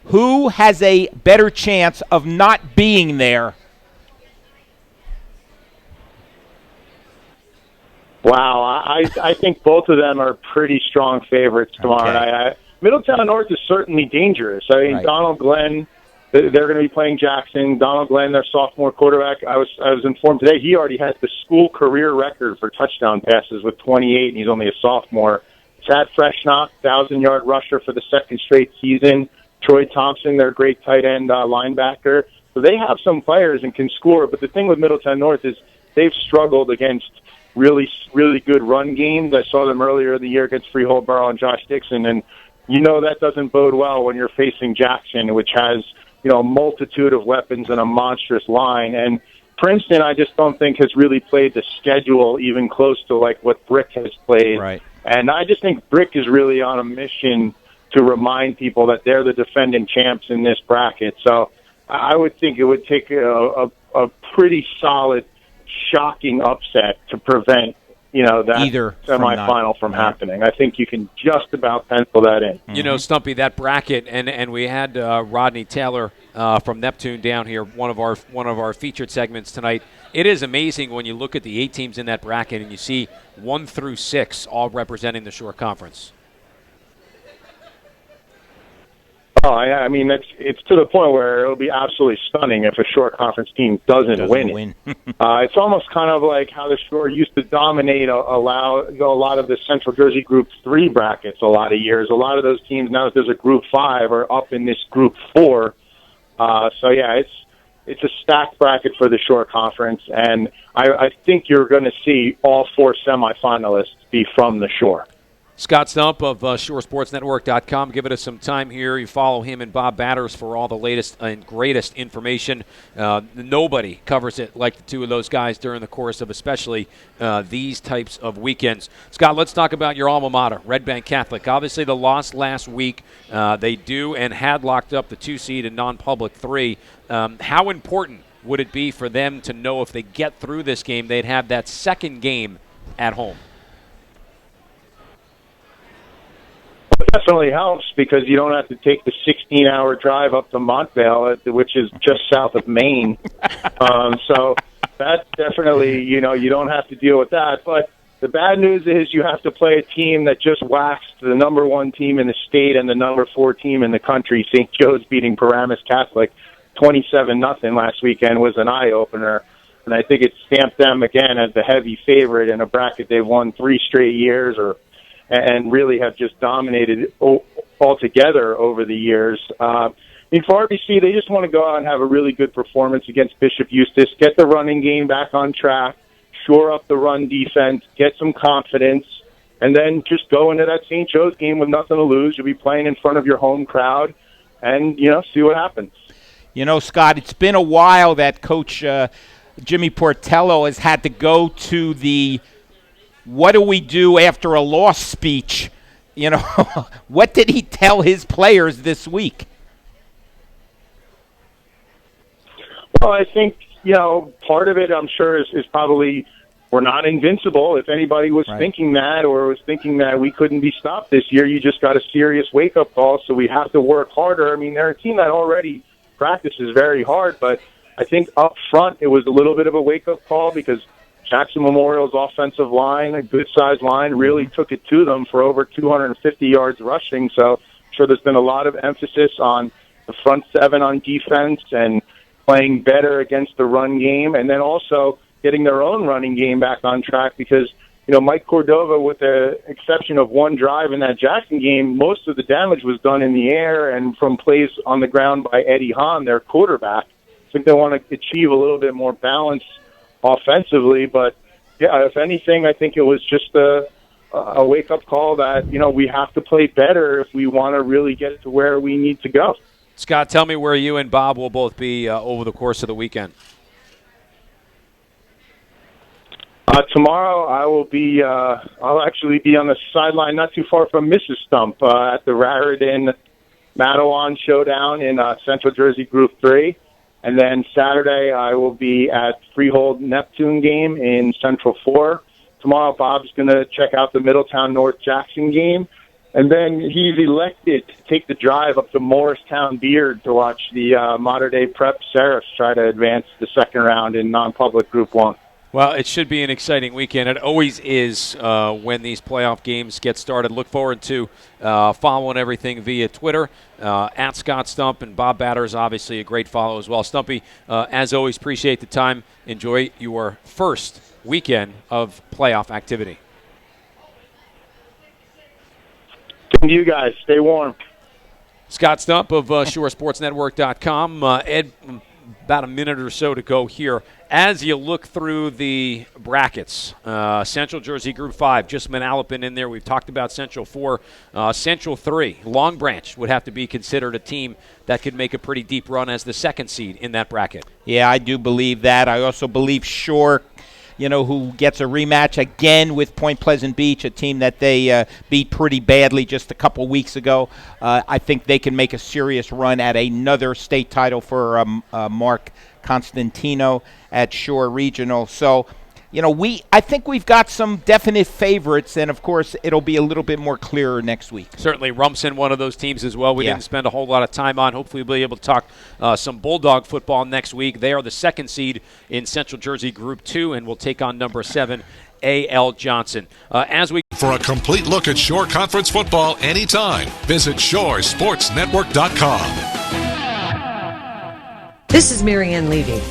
Who has a better chance of not being there? Wow, I think both of them are pretty strong favorites tomorrow night. Middletown North is certainly dangerous. I mean, Donald Glenn, they're going to be playing Jackson. Donald Glenn, their sophomore quarterback, I was informed today he already has the school career record for touchdown passes with 28, and he's only a sophomore. Chad Freshnock, 1,000-yard rusher for the second straight season. Troy Thompson, their great tight end linebacker. So they have some players and can score, but the thing with Middletown North is they've struggled against really, really good run games. I saw them earlier in the year against Freehold Borough and Josh Dixon, and you know that doesn't bode well when you're facing Jackson, which has a multitude of weapons and a monstrous line. And Princeton, I just don't think has really played the schedule even close to like what Brick has played. Right. And I just think Brick is really on a mission to remind people that they're the defending champs in this bracket. So I would think it would take a pretty solid, shocking upset to prevent that either semifinal from happening. I think you can just about pencil that in. You know, Stumpy, that bracket, and we had Rodney Taylor from Neptune down here, one of our featured segments tonight. It is amazing when you look at the 8 teams in that bracket and you see 1 through 6 all representing the Shore Conference. Oh, I mean, it's to the point where it'll be absolutely stunning if a Shore Conference team doesn't win. It's almost kind of like how the Shore used to dominate a lot of the Central Jersey Group 3 brackets a lot of years. A lot of those teams, now that there's a Group 5, are up in this Group 4. So, yeah, it's a stacked bracket for the Shore Conference, and I think you're going to see all 4 semifinalists be from the Shore. Scott Stump of ShoreSportsNetwork.com giving us some time here. You follow him and Bob Batters for all the latest and greatest information. Nobody covers it like the two of those guys during the course of especially these types of weekends. Scott, let's talk about your alma mater, Red Bank Catholic. Obviously, the loss last week, they do and had locked up the 2 seed in non-public 3. How important would it be for them to know if they get through this game, they'd have that second game at home? It definitely helps because you don't have to take the 16-hour drive up to Montvale, which is just south of Maine. So that's definitely, you don't have to deal with that. But the bad news is you have to play a team that just waxed the number 1 team in the state and the number 4 team in the country. St. Joe's beating Paramus Catholic 27-0 last weekend was an eye-opener. And I think it stamped them again as the heavy favorite in a bracket they've won 3 straight years and really have just dominated altogether over the years. For RBC, they just want to go out and have a really good performance against Bishop Eustace, get the running game back on track, shore up the run defense, get some confidence, and then just go into that St. Joe's game with nothing to lose. You'll be playing in front of your home crowd and, see what happens. Scott, it's been a while that Coach Jimmy Portello has had to go to the what do we do after a loss speech. What did he tell his players this week? Well, I think, part of it, I'm sure, is probably we're not invincible. If anybody was thinking that or was thinking that we couldn't be stopped this year, you just got a serious wake-up call, so we have to work harder. I mean, they're a team that already practices very hard, but I think up front it was a little bit of a wake-up call because Jackson Memorial's offensive line, a good-sized line, really took it to them for over 250 yards rushing. So I'm sure there's been a lot of emphasis on the front 7 on defense and playing better against the run game, and then also getting their own running game back on track because, Mike Cordova, with the exception of 1 drive in that Jackson game, most of the damage was done in the air and from plays on the ground by Eddie Hahn, their quarterback. I think they want to achieve a little bit more balance offensively, but yeah, if anything, I think it was just a wake-up call that, we have to play better if we want to really get to where we need to go. Scott, tell me where you and Bob will both be over the course of the weekend. Tomorrow I will be, I'll actually be on the sideline not too far from Mrs. Stump at the Raritan Matawan Showdown in Central Jersey Group 3. And then Saturday, I will be at Freehold Neptune game in Central 4. Tomorrow, Bob's going to check out the Middletown North Jackson game. And then he's elected to take the drive up to Morristown Beard to watch the modern-day prep Seraphs try to advance the second round in non-public Group 1. Well, it should be an exciting weekend. It always is when these playoff games get started. Look forward to following everything via Twitter. At Scott Stump, and Bob Batter is obviously a great follow as well. Stumpy, as always, appreciate the time. Enjoy your first weekend of playoff activity. To you guys. Stay warm. Scott Stump of ShoreSportsNetwork.com. Ed, about a minute or so to go here. As you look through the brackets, Central Jersey Group 5, just Manalapan in there. We've talked about Central 4. Central 3, Long Branch would have to be considered a team that could make a pretty deep run as the second seed in that bracket. Yeah, I do believe that. I also believe Shore, who gets a rematch again with Point Pleasant Beach, a team that they beat pretty badly just a couple weeks ago. I think they can make a serious run at another state title for Mark Constantino at Shore Regional. So, I think we've got some definite favorites, and of course, it'll be a little bit more clearer next week. Certainly, Rumson, one of those teams as well. We didn't spend a whole lot of time on. Hopefully, we'll be able to talk some Bulldog football next week. They are the second seed in Central Jersey Group 2, and will take on number 7, A.L. Johnson. For a complete look at Shore Conference football anytime, visit ShoreSportsNetwork.com. This is Marianne Levy.